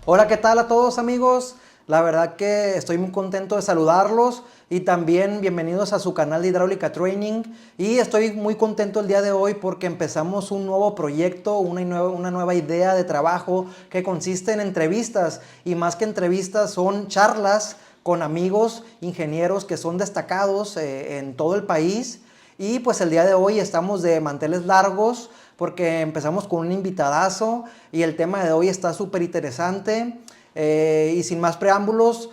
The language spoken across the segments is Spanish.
Hola, ¿qué tal a todos amigos? La verdad que estoy muy contento de saludarlos y también bienvenidos a su canal de Hidráulica Training. Y estoy muy contento el día de hoy porque empezamos un nuevo proyecto, una nueva idea de trabajo que consiste en entrevistas. Y más que entrevistas son charlas con amigos ingenieros que son destacados en todo el país. Y pues el día de hoy estamos de manteles largos porque empezamos con un invitadazo y el tema de hoy está súper interesante. Y sin más preámbulos,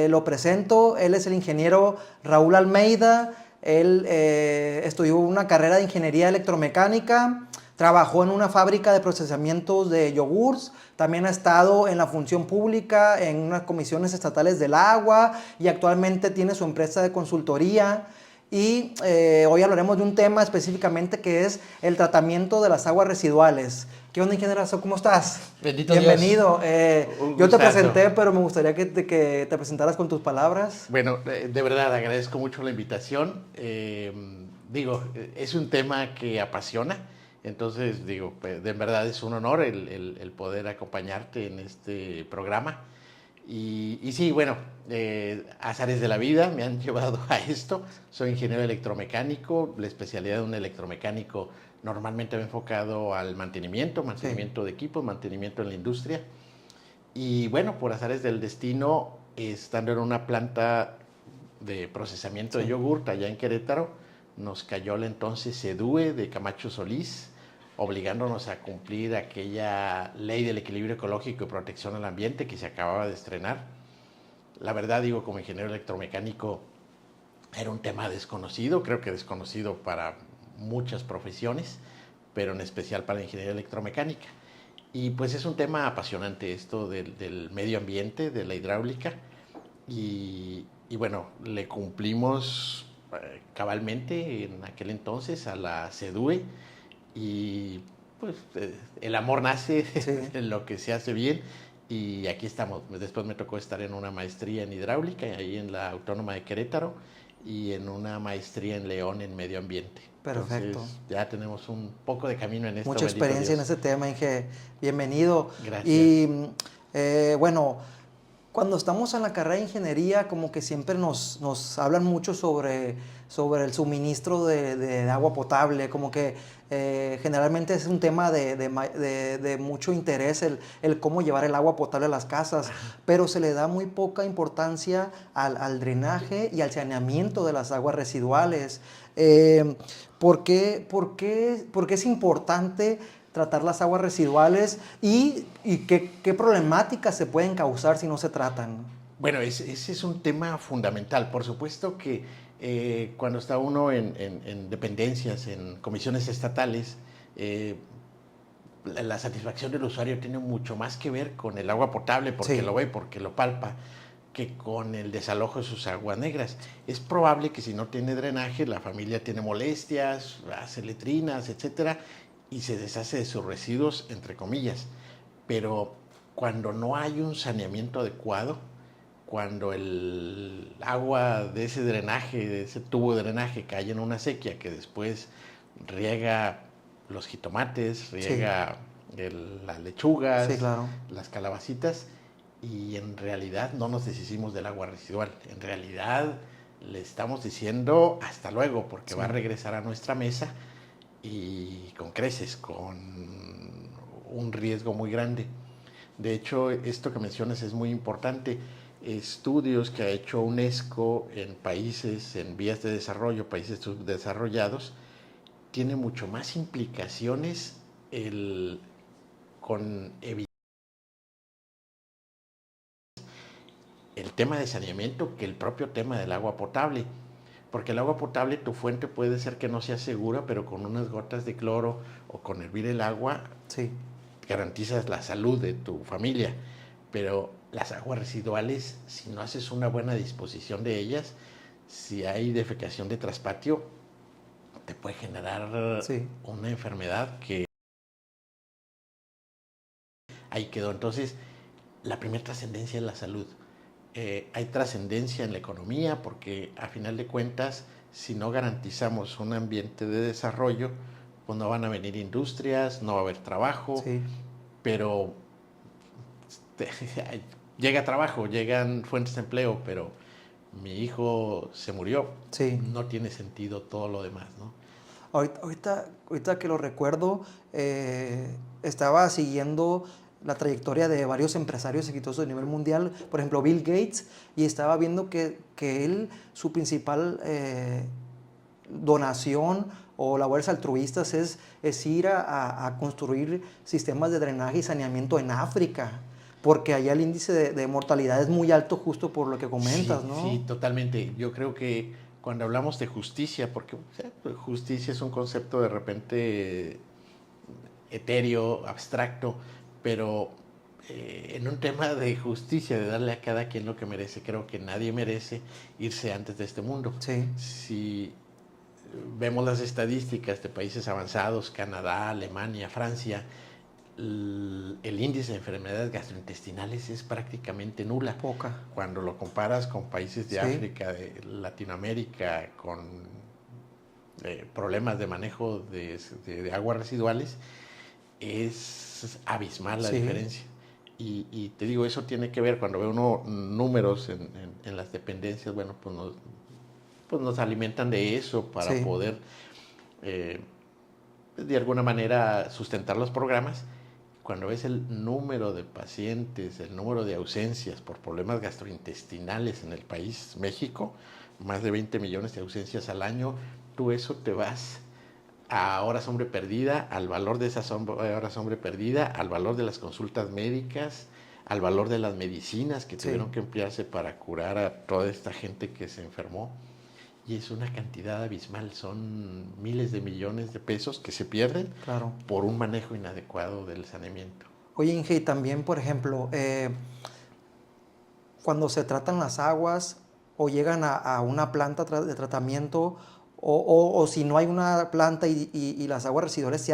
lo presento. Él es el ingeniero Raúl Almeida. Él estudió una carrera de ingeniería electromecánica, trabajó en una fábrica de procesamientos de yogurts, también ha estado en la función pública, en unas comisiones estatales del agua y actualmente tiene su empresa de consultoría. Y hoy hablaremos de un tema específicamente que es el tratamiento de las aguas residuales. ¿Qué onda, ingeniero? ¿Cómo estás? Bendito Dios. Bienvenido. Un Yo te gustazo. presenté, pero me gustaría que te presentaras con tus palabras. Bueno, de verdad agradezco mucho la invitación. Es un tema que apasiona. Entonces, pues, de verdad es un honor el poder acompañarte en este programa. Y sí, bueno, azares de la vida me han llevado a esto. Soy ingeniero electromecánico. La especialidad de un electromecánico normalmente va enfocado al mantenimiento, Sí. mantenimiento de equipos, mantenimiento en la industria. Y bueno, por azares del destino, estando en una planta de procesamiento de Sí. yogurt allá en Querétaro, nos cayó la entonces SEDUE de Camacho Solís, obligándonos a cumplir aquella ley del equilibrio ecológico y protección al ambiente que se acababa de estrenar. La verdad, digo, como ingeniero electromecánico, era un tema desconocido, creo que desconocido para muchas profesiones, pero en especial para la ingeniería electromecánica. Y pues es un tema apasionante esto del medio ambiente, de la hidráulica, y bueno, le cumplimos cabalmente en aquel entonces a la SEDUE y pues el amor nace Sí. en lo que se hace bien y aquí estamos. Después me tocó estar en una maestría en hidráulica, ahí en la Autónoma de Querétaro, y en una maestría en León en medio ambiente. Perfecto. Entonces ya tenemos un poco de camino en esto, Mucha bendito experiencia en Dios. ese tema, Inge. Bienvenido. Gracias. Y bueno, cuando estamos en la carrera de ingeniería, como que siempre nos hablan mucho sobre el suministro de agua potable, como que generalmente es un tema de mucho interés el cómo llevar el agua potable a las casas, pero se le da muy poca importancia al drenaje y al saneamiento de las aguas residuales. Eh, ¿Por qué es importante tratar las aguas residuales y qué problemáticas se pueden causar si no se tratan? Bueno, ese es un tema fundamental. Por supuesto que cuando está uno en dependencias, en comisiones estatales, eh, la satisfacción del usuario tiene mucho más que ver con el agua potable, porque Sí, lo ve, porque lo palpa, que con el desalojo de sus aguas negras. Es probable que si no tiene drenaje, la familia tiene molestias, hace letrinas, etcétera, y se deshace de sus residuos, entre comillas. Pero cuando no hay un saneamiento adecuado, cuando el agua de ese drenaje, de ese tubo de drenaje cae en una sequía que después riega los jitomates, sí, riega las sí, lechugas, claro. las calabacitas, y en realidad no nos deshicimos del agua residual. En realidad le estamos diciendo hasta luego, porque Sí, va a regresar a nuestra mesa y con creces, con un riesgo muy grande. De hecho, esto que mencionas es muy importante. Estudios que ha hecho UNESCO en países en vías de desarrollo, países subdesarrollados, tiene mucho más implicaciones el, con el tema de saneamiento que el propio tema del agua potable. Porque el agua potable, tu fuente puede ser que no sea segura, pero con unas gotas de cloro o con hervir el agua sí, garantizas la salud de tu familia. Pero las aguas residuales, si no haces una buena disposición de ellas, si hay defecación de traspatio, te puede generar sí, una enfermedad que ahí quedó. Entonces, la primera trascendencia es la salud. Hay trascendencia en la economía porque a final de cuentas, si no garantizamos un ambiente de desarrollo, pues no van a venir industrias, no va a haber trabajo, sí, pero llega trabajo, llegan fuentes de empleo, pero mi hijo se murió, Sí. no tiene sentido todo lo demás, ¿no? Ahorita que lo recuerdo, estaba siguiendo la trayectoria de varios empresarios exitosos a nivel mundial, por ejemplo Bill Gates, y estaba viendo que él, su principal donación o labores altruistas es ir a construir sistemas de drenaje y saneamiento en África, porque allá el índice de mortalidad es muy alto justo por lo que comentas, Sí, ¿no? sí, totalmente. Yo creo que cuando hablamos de justicia, porque pues, justicia es un concepto de repente etéreo, abstracto, pero en un tema de justicia, de darle a cada quien lo que merece, creo que nadie merece irse antes de este mundo. Sí. Si vemos las estadísticas de países avanzados, Canadá, Alemania, Francia, el índice de enfermedades gastrointestinales es prácticamente nula. Poca. Cuando lo comparas con países de Sí. África, de Latinoamérica, con problemas de manejo de aguas residuales, es abismal la Sí. diferencia. Y te digo, eso tiene que ver, cuando ve uno números en las dependencias, bueno, pues nos alimentan de eso para Sí. poder de alguna manera sustentar los programas. Cuando ves el número de pacientes, el número de ausencias por problemas gastrointestinales en el país, México, más de 20 millones de ausencias al año, tú eso te vas a horas hombre perdida, al valor de esas horas hombre perdida, al valor de las consultas médicas, al valor de las medicinas que tuvieron que emplearse para curar a toda esta gente que se enfermó. Y es una cantidad abismal, son miles de millones de pesos que se pierden, Claro, por un manejo inadecuado del saneamiento. Oye, Inge, y también, por ejemplo, cuando se tratan las aguas o llegan a una planta de tratamiento, o si no hay una planta y las aguas residuales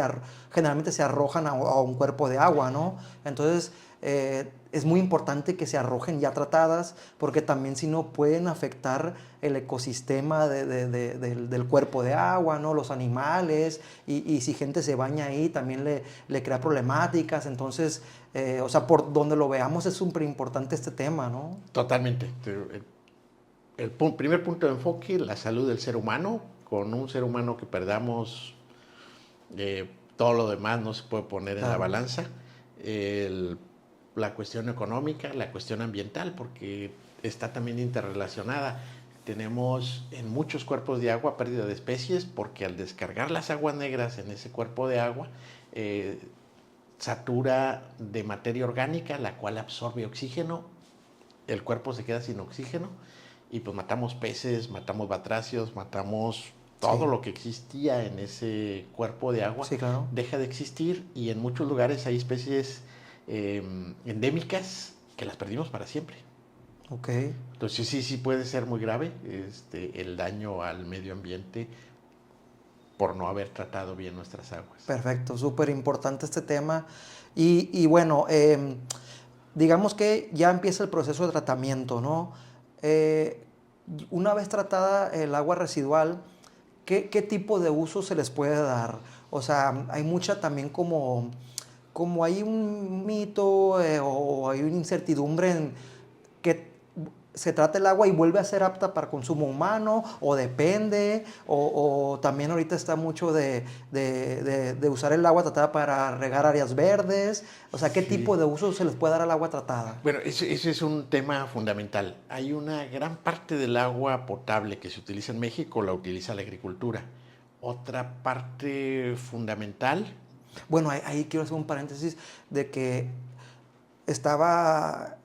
generalmente se arrojan a un cuerpo de agua, ¿no? Entonces, es muy importante que se arrojen ya tratadas, porque también si no pueden afectar el ecosistema del cuerpo de agua, ¿no? Los animales, y si gente se baña ahí también le crea problemáticas. Entonces, o sea, por donde lo veamos es súper importante este tema, ¿no? Totalmente. El primer punto de enfoque, la salud del ser humano. Con un ser humano que perdamos, todo lo demás no se puede poner en la balanza. La cuestión económica, la cuestión ambiental, porque está también interrelacionada. Tenemos en muchos cuerpos de agua pérdida de especies, porque al descargar las aguas negras en ese cuerpo de agua, satura de materia orgánica, la cual absorbe oxígeno, el cuerpo se queda sin oxígeno, y pues matamos peces, matamos batracios, matamos todo lo que existía en ese cuerpo de agua. Sí, claro. Deja de existir, y en muchos lugares hay especies endémicas que las perdimos para siempre. Ok. Entonces sí puede ser muy grave el daño al medio ambiente por no haber tratado bien nuestras aguas. Perfecto, súper importante este tema. Y bueno, digamos que ya empieza el proceso de tratamiento, ¿no? Una vez tratada el agua residual, ¿qué tipo de uso se les puede dar? O sea, hay mucha también como hay un mito o hay una incertidumbre en que se trata el agua y vuelve a ser apta para consumo humano, o depende, o también ahorita está mucho de usar el agua tratada para regar áreas verdes. O sea, ¿qué tipo de uso se les puede dar al agua tratada? Bueno, ese es un tema fundamental. Hay una gran parte del agua potable que se utiliza en México, la utiliza la agricultura. Otra parte fundamental... Bueno, ahí quiero hacer un paréntesis de que estaba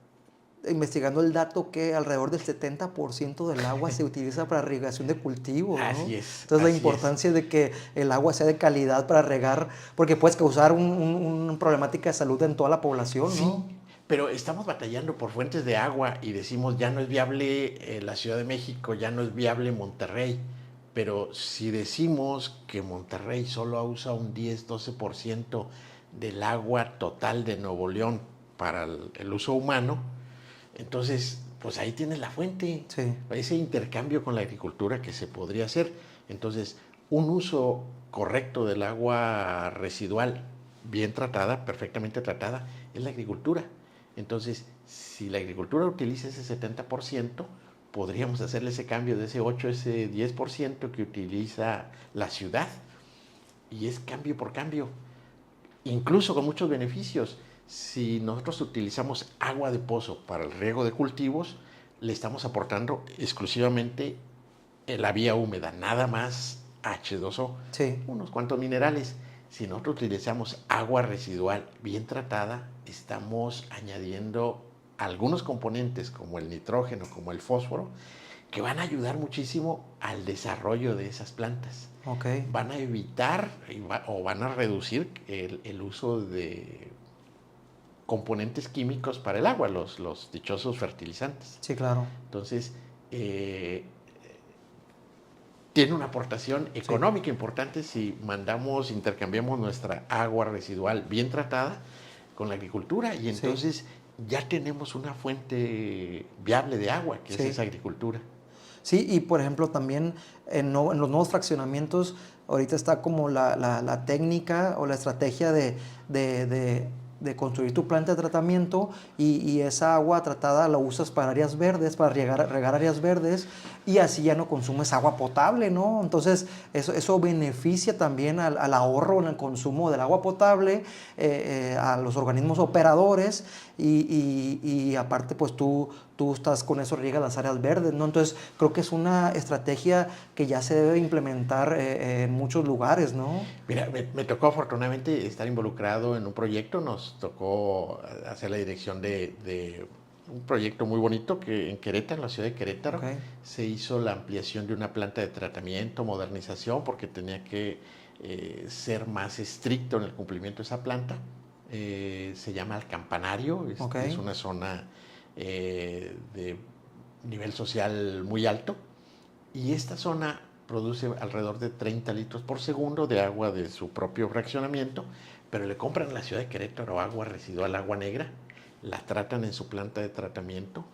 investigando el dato que alrededor del 70% del agua se utiliza para irrigación de cultivos, ¿no? Así es. Entonces, la importancia de que el agua sea de calidad para regar, porque puedes causar una problemática de salud en toda la población, ¿no? Sí, pero estamos batallando por fuentes de agua y decimos, ya no es viable la Ciudad de México, ya no es viable Monterrey. Pero si decimos que Monterrey solo usa un 10-12% del agua total de Nuevo León para el uso humano, entonces, pues ahí tienes la fuente. Sí. Ese intercambio con la agricultura que se podría hacer. Entonces, un uso correcto del agua residual, bien tratada, perfectamente tratada, es la agricultura. Entonces, si la agricultura utiliza ese 70%, podríamos hacerle ese cambio de ese 8, ese 10% que utiliza la ciudad. Y es cambio por cambio, incluso con muchos beneficios. Si nosotros utilizamos agua de pozo para el riego de cultivos, le estamos aportando exclusivamente la vía húmeda, nada más H2O, Sí. unos cuantos minerales. Si nosotros utilizamos agua residual bien tratada, estamos añadiendo algunos componentes como el nitrógeno, como el fósforo, que van a ayudar muchísimo al desarrollo de esas plantas. Okay. Van a evitar o van a reducir el uso de componentes químicos para el agua, los dichosos fertilizantes. Sí, claro. Entonces, tiene una aportación económica importante si intercambiamos nuestra agua residual bien tratada con la agricultura, y entonces ya tenemos una fuente viable de agua, que es esa agricultura. Sí, y por ejemplo también en los nuevos fraccionamientos, ahorita está como la técnica o la estrategia de construir tu planta de tratamiento y esa agua tratada la usas para áreas verdes, para regar áreas verdes, y así ya no consumes agua potable, ¿no? Entonces eso beneficia también al ahorro en el consumo del agua potable, a los organismos operadores, y aparte pues tú estás con eso, riegas las áreas verdes, ¿no? Entonces creo que es una estrategia que ya se debe implementar en muchos lugares, ¿no? Mira, me tocó afortunadamente estar involucrado en un proyecto. Nos tocó hacer la dirección de un proyecto muy bonito que en Querétaro, en la ciudad de Querétaro, se hizo la ampliación de una planta de tratamiento, modernización, porque tenía que ser más estricto en el cumplimiento de esa planta. Se llama El Campanario, es una zona de nivel social muy alto, y esta zona produce alrededor de 30 litros por segundo de agua de su propio fraccionamiento, pero le compran a la ciudad de Querétaro agua residual, agua negra, la tratan en su planta de tratamiento.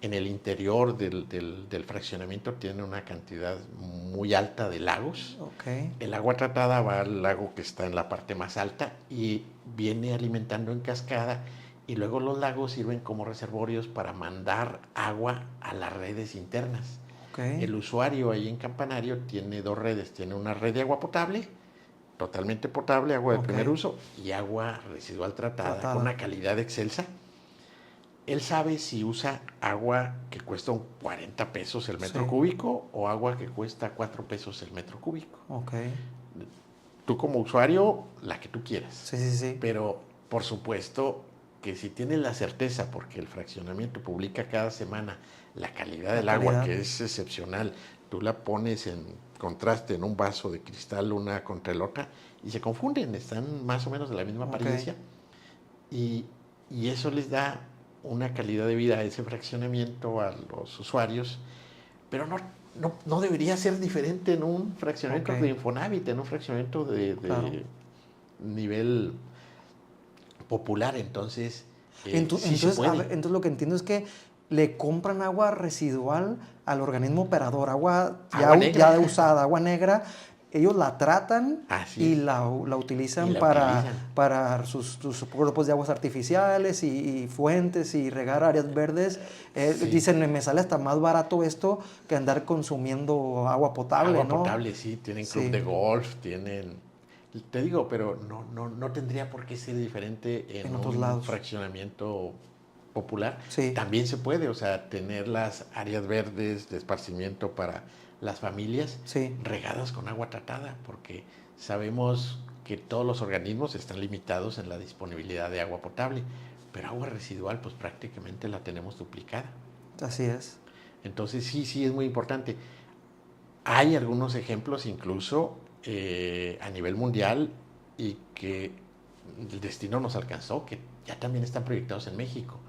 En el interior del fraccionamiento tiene una cantidad muy alta de lagos. El agua tratada va al lago que está en la parte más alta y viene alimentando en cascada, y luego los lagos sirven como reservorios para mandar agua a las redes internas. El usuario ahí en Campanario tiene dos redes, tiene una red de agua potable, totalmente potable, agua de primer uso, y agua residual tratada con una calidad excelsa. Él sabe si usa agua que cuesta 40 pesos el metro cúbico o agua que cuesta 4 pesos el metro cúbico. Tú como usuario, la que tú quieras. Pero, por supuesto, que si tienes la certeza, porque el fraccionamiento publica cada semana la calidad del agua, que es excepcional, tú la pones en contraste en un vaso de cristal una contra la otra y se confunden, están más o menos de la misma apariencia, y eso les da una calidad de vida a ese fraccionamiento, a los usuarios, pero no debería ser diferente en un fraccionamiento de Infonavit, en un fraccionamiento de nivel popular. Entonces, entonces lo que entiendo es que le compran agua residual al organismo operador, agua ya usada, agua negra. Ellos la tratan y la utilizan para sus cuerpos de aguas artificiales y fuentes y regar áreas verdes. Dicen, me sale hasta más barato esto que andar consumiendo agua potable, agua potable, sí. Tienen club de golf, tienen... Te digo, pero no tendría por qué ser diferente en otros lados. Fraccionamiento popular. También se puede, o sea, tener las áreas verdes de esparcimiento para las familias regadas con agua tratada, porque sabemos que todos los organismos están limitados en la disponibilidad de agua potable, pero agua residual pues prácticamente la tenemos duplicada. Así es. Entonces sí es muy importante. Hay algunos ejemplos incluso a nivel mundial y que el destino nos alcanzó, que ya también están proyectados en México.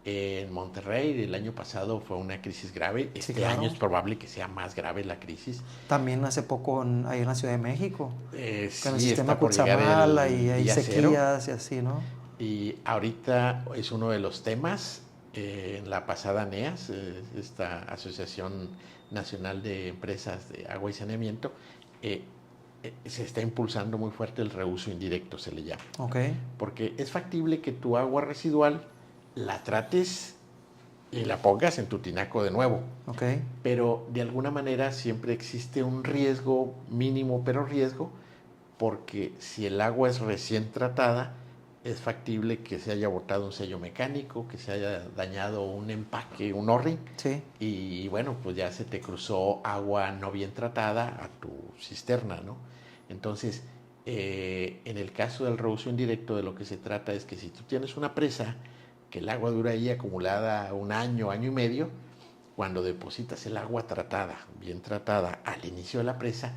En Monterrey el año pasado fue una crisis grave. Este año es probable que sea más grave la crisis. También hace poco ahí en la Ciudad de México. Con el sistema está por llegar Cutzamala y hay sequías y así, ¿no? Y ahorita es uno de los temas en la pasada ANEAS, esta Asociación Nacional de Empresas de Agua y Saneamiento, se está impulsando muy fuerte el reuso indirecto, se le llama. Porque es factible que tu agua residual la trates y la pongas en tu tinaco de nuevo. Ok. Pero de alguna manera siempre existe un riesgo, mínimo pero riesgo, porque si el agua es recién tratada, es factible que se haya botado un sello mecánico, que se haya dañado un empaque, un O-ring, Sí. y bueno, pues ya se te cruzó agua no bien tratada a tu cisterna, ¿no? Entonces, en el caso del reuso indirecto, de lo que se trata es que si tú tienes una presa, que el agua dura ahí acumulada un año, año y medio, cuando depositas el agua tratada, bien tratada, al inicio de la presa,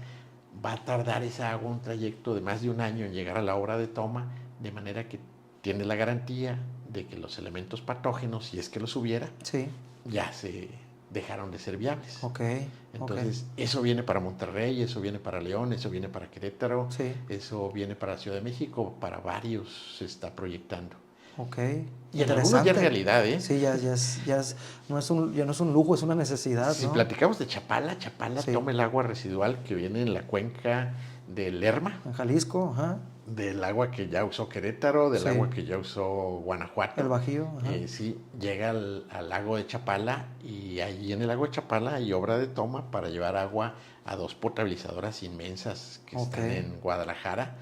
va a tardar esa agua un trayecto de más de un año en llegar a la hora de toma, de manera que tienes la garantía de que los elementos patógenos, si es que los hubiera, Sí. ya se dejaron de ser viables. Ok. Entonces, eso viene para Monterrey, eso viene para León, eso viene para Querétaro, Sí. eso viene para Ciudad de México, para varios se está proyectando. Ok. Y en algunos ya es realidad, ¿eh? Sí, ya no es un lujo, es una necesidad, Si ¿no? platicamos de Chapala Sí. toma el agua residual que viene en la cuenca del Lerma, En Jalisco, ajá. del agua que ya usó Querétaro, del Sí. agua que ya usó Guanajuato. El Bajío, ajá. Sí, llega al lago de Chapala, y ahí en el lago de Chapala hay obra de toma para llevar agua a 2 potabilizadoras inmensas que Ok. están en Guadalajara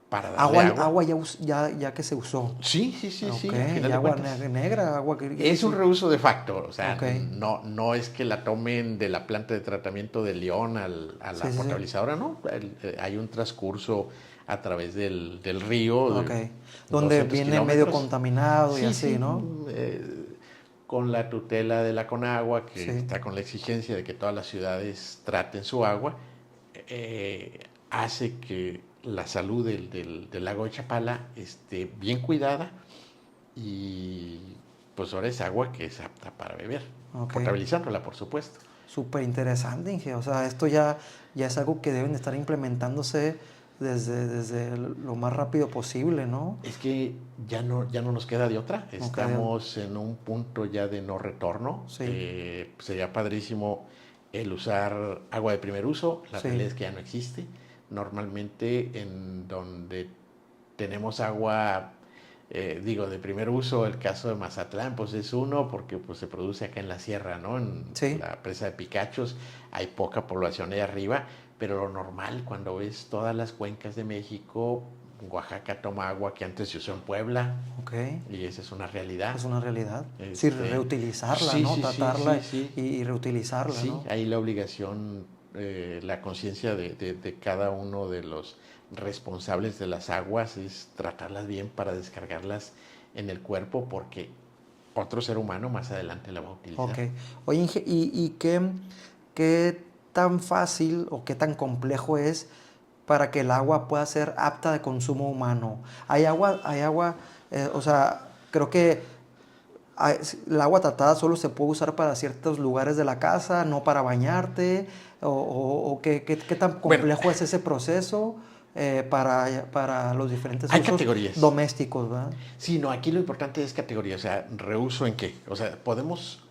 para darle Agua ya que se usó. Sí, sí, Ok, sí, a final y de agua cuentas. negra, agua Es un sí. reuso de facto, o sea, Ok. no es que la tomen de la planta de tratamiento de León a la Sí, sí, sí. potabilizadora, no. Hay un transcurso a través del río Ok. de Donde 200 viene medio kilómetros. contaminado y Sí, así, sí, ¿no? con la tutela de la Conagua, que Sí. está con la exigencia de que todas las ciudades traten su agua, hace que la salud del lago de Chapala esté bien cuidada, y pues ahora es agua que es apta para beber, Ok. potabilizándola, por supuesto. Súper interesante, Inge. O sea, esto ya es algo que deben estar implementándose desde lo más rápido posible, ¿no? Es que ya no nos queda de otra. No queda de- Estamos en un punto ya de no retorno. Sí. Sería padrísimo el usar agua de primer uso. La Sí. realidad es que ya no existe. Normalmente en donde tenemos agua, de primer uso, el caso de Mazatlán, pues es uno, porque pues se produce acá en la sierra, ¿no? En Sí. la presa de Picachos hay poca población ahí arriba, pero lo normal cuando ves todas las cuencas de México, Oaxaca toma agua que antes se usó en Puebla, Ok. y esa es una realidad. Es una realidad. Sí, reutilizarla, Sí, ¿no? sí, sí, Tratarla sí, sí. y reutilizarla, Sí, ¿no? hay la obligación, la conciencia de cada uno de los responsables de las aguas es tratarlas bien para descargarlas en el cuerpo, porque otro ser humano más adelante la va a utilizar. Ok. Oye, Inge, ¿y qué tan fácil o qué tan complejo es para que el agua pueda ser apta de consumo humano? O sea, creo que el agua tratada solo se puede usar para ciertos lugares de la casa, no para bañarte, o qué tan Bueno, complejo es ese proceso para los diferentes hay usos categorías. domésticos, ¿verdad? Sí, no, aquí lo importante es categoría, o sea, reuso en qué. O sea, podemos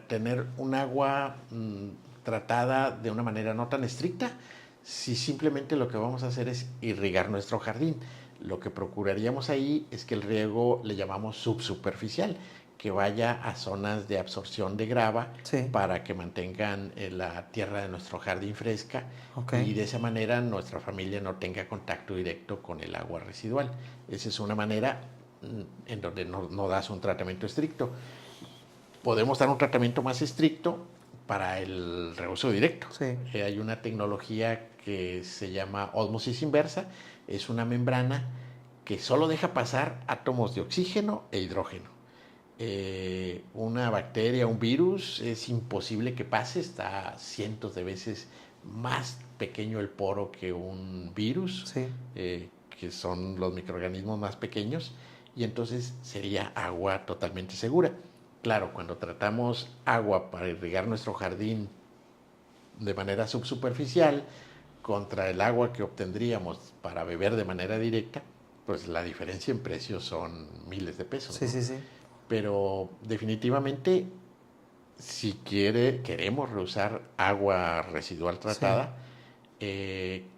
tener un agua tratada de una manera no tan estricta, si simplemente lo que vamos a hacer es irrigar nuestro jardín. Lo que procuraríamos ahí es que el riego le llamamos subsuperficial, que vaya a zonas de absorción de grava, Sí. para que mantengan la tierra de nuestro jardín fresca, Ok. y de esa manera nuestra familia no tenga contacto directo con el agua residual. Esa es una manera en donde no das un tratamiento estricto. Podemos dar un tratamiento más estricto para el reuso directo. Sí. Hay una tecnología que se llama ósmosis inversa. Es una membrana que solo deja pasar átomos de oxígeno e hidrógeno. Una bacteria, un virus, es imposible que pase, está cientos de veces más pequeño el poro que un virus, Sí. que son los microorganismos más pequeños, y entonces sería agua totalmente segura. Claro, cuando tratamos agua para irrigar nuestro jardín de manera subsuperficial contra el agua que obtendríamos para beber de manera directa, pues la diferencia en precios son miles de pesos. Sí, ¿no? sí, sí. Pero definitivamente, si queremos reusar agua residual tratada,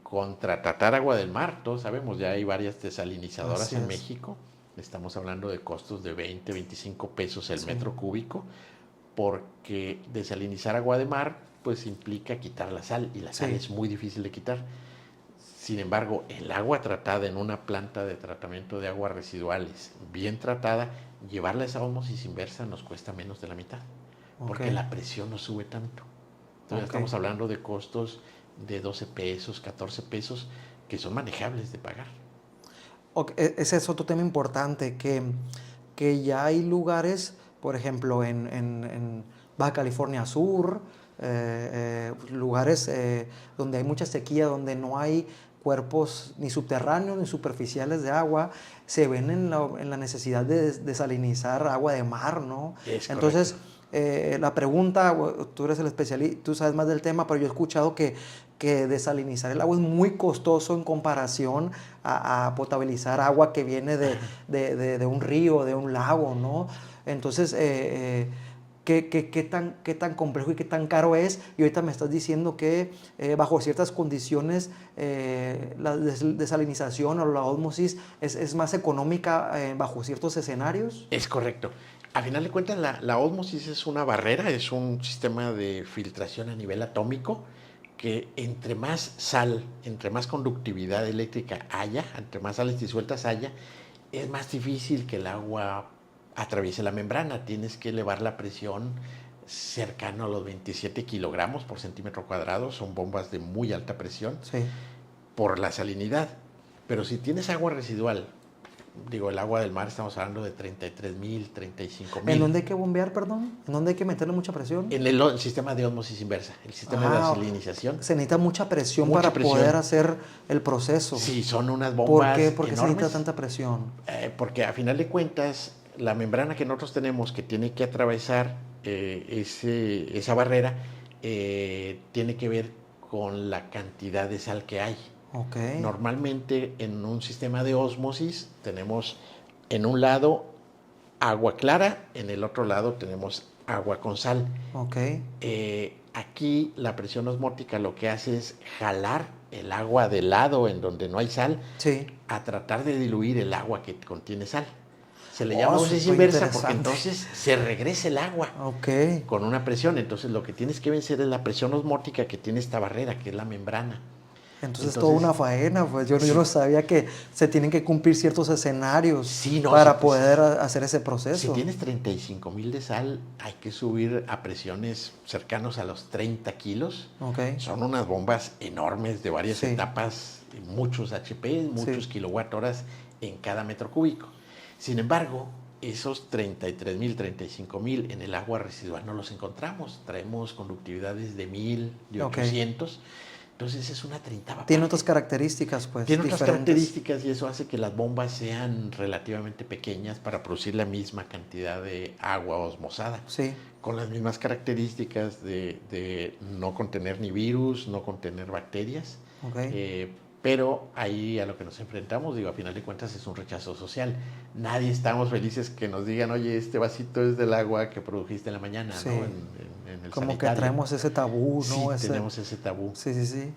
contra tratar agua del mar, todos sabemos, ya hay varias desalinizadoras Así en es. México, estamos hablando de costos de 20, 25 pesos el Sí. metro cúbico, porque desalinizar agua de mar pues implica quitar la sal, y la sal Sí. es muy difícil de quitar. Sin embargo, el agua tratada en una planta de tratamiento de aguas residuales bien tratada, llevarla a esa ósmosis inversa nos cuesta menos de la mitad, porque Ok. la presión no sube tanto. Entonces Ok. estamos hablando de costos de 12 pesos, 14 pesos, que son manejables de pagar. Ok, ese es otro tema importante, que ya hay lugares, por ejemplo, en Baja California Sur, lugares donde hay mucha sequía, donde no hay cuerpos ni subterráneos ni superficiales de agua, se ven en la necesidad de desalinizar agua de mar, ¿no? Es correcto. Entonces, la pregunta, tú eres el especialista, tú sabes más del tema, pero yo he escuchado que desalinizar el agua es muy costoso en comparación a potabilizar agua que viene de un río, de un lago, ¿no? Entonces, ¿qué tan complejo y qué tan caro es? Y ahorita me estás diciendo que bajo ciertas condiciones la desalinización o la ósmosis es más económica bajo ciertos escenarios. Es correcto. A final de cuentas, la ósmosis es una barrera, es un sistema de filtración a nivel atómico que entre más sal, entre más conductividad eléctrica haya, entre más sales disueltas haya, es más difícil que el agua atraviese la membrana. Tienes que elevar la presión cercano a los 27 kilogramos por centímetro cuadrado. Son bombas de muy alta presión Sí. por la salinidad. Pero si tienes agua residual, digo, el agua del mar, estamos hablando de 33,000, 35,000. ¿En dónde hay que bombear, perdón? ¿En dónde hay que meterle mucha presión? En el sistema de ósmosis inversa, el sistema de desalinización. Se necesita mucha presión Mucha para presión. poder hacer el proceso. Sí, son unas ¿Por bombas qué? ¿Por qué se necesita enormes. tanta presión? Porque a final de cuentas, la membrana que nosotros tenemos, que tiene que atravesar esa barrera, tiene que ver con la cantidad de sal que hay. Ok. Normalmente en un sistema de ósmosis tenemos en un lado agua clara, en el otro lado tenemos agua con sal. Ok. Aquí la presión osmótica lo que hace es jalar el agua del lado en donde no hay sal, Sí. a tratar de diluir el agua que contiene sal. Se le Oh, llama eso ósmosis está inversa porque interesante. entonces se regresa el agua Ok. con una presión. Entonces lo que tienes que vencer es la presión osmótica que tiene esta barrera, que es la membrana. Entonces toda una faena, pues yo sí. no sabía que se tienen que cumplir ciertos escenarios Sí, no, para si- poder hacer ese Si proceso. tienes 35,000 de sal, hay que subir a presiones cercanos a los 30 kilos. Ok. Son unas bombas enormes de varias Sí. etapas, muchos HP, muchos Sí. kilowatt horas en cada metro cúbico. Sin embargo, esos 33,000, 35,000 en el agua residual no los encontramos. Traemos conductividades de 1,000, de Ok. 800. Entonces es una treintava Tiene parte. otras características, pues, Tiene otras diferentes. características y eso hace que las bombas sean relativamente pequeñas para producir la misma cantidad de agua osmosada. Sí. Con las mismas características de no contener ni virus, no contener bacterias. Ok. Pero ahí a lo que nos enfrentamos, digo, a final de cuentas es un rechazo social. Nadie estamos felices que nos digan, oye, este vasito es del agua que produjiste en la mañana, Sí. ¿no? En el Como sanitario. que traemos ese tabú, Sí, ¿no? tenemos ese tabú. Sí, sí, sí.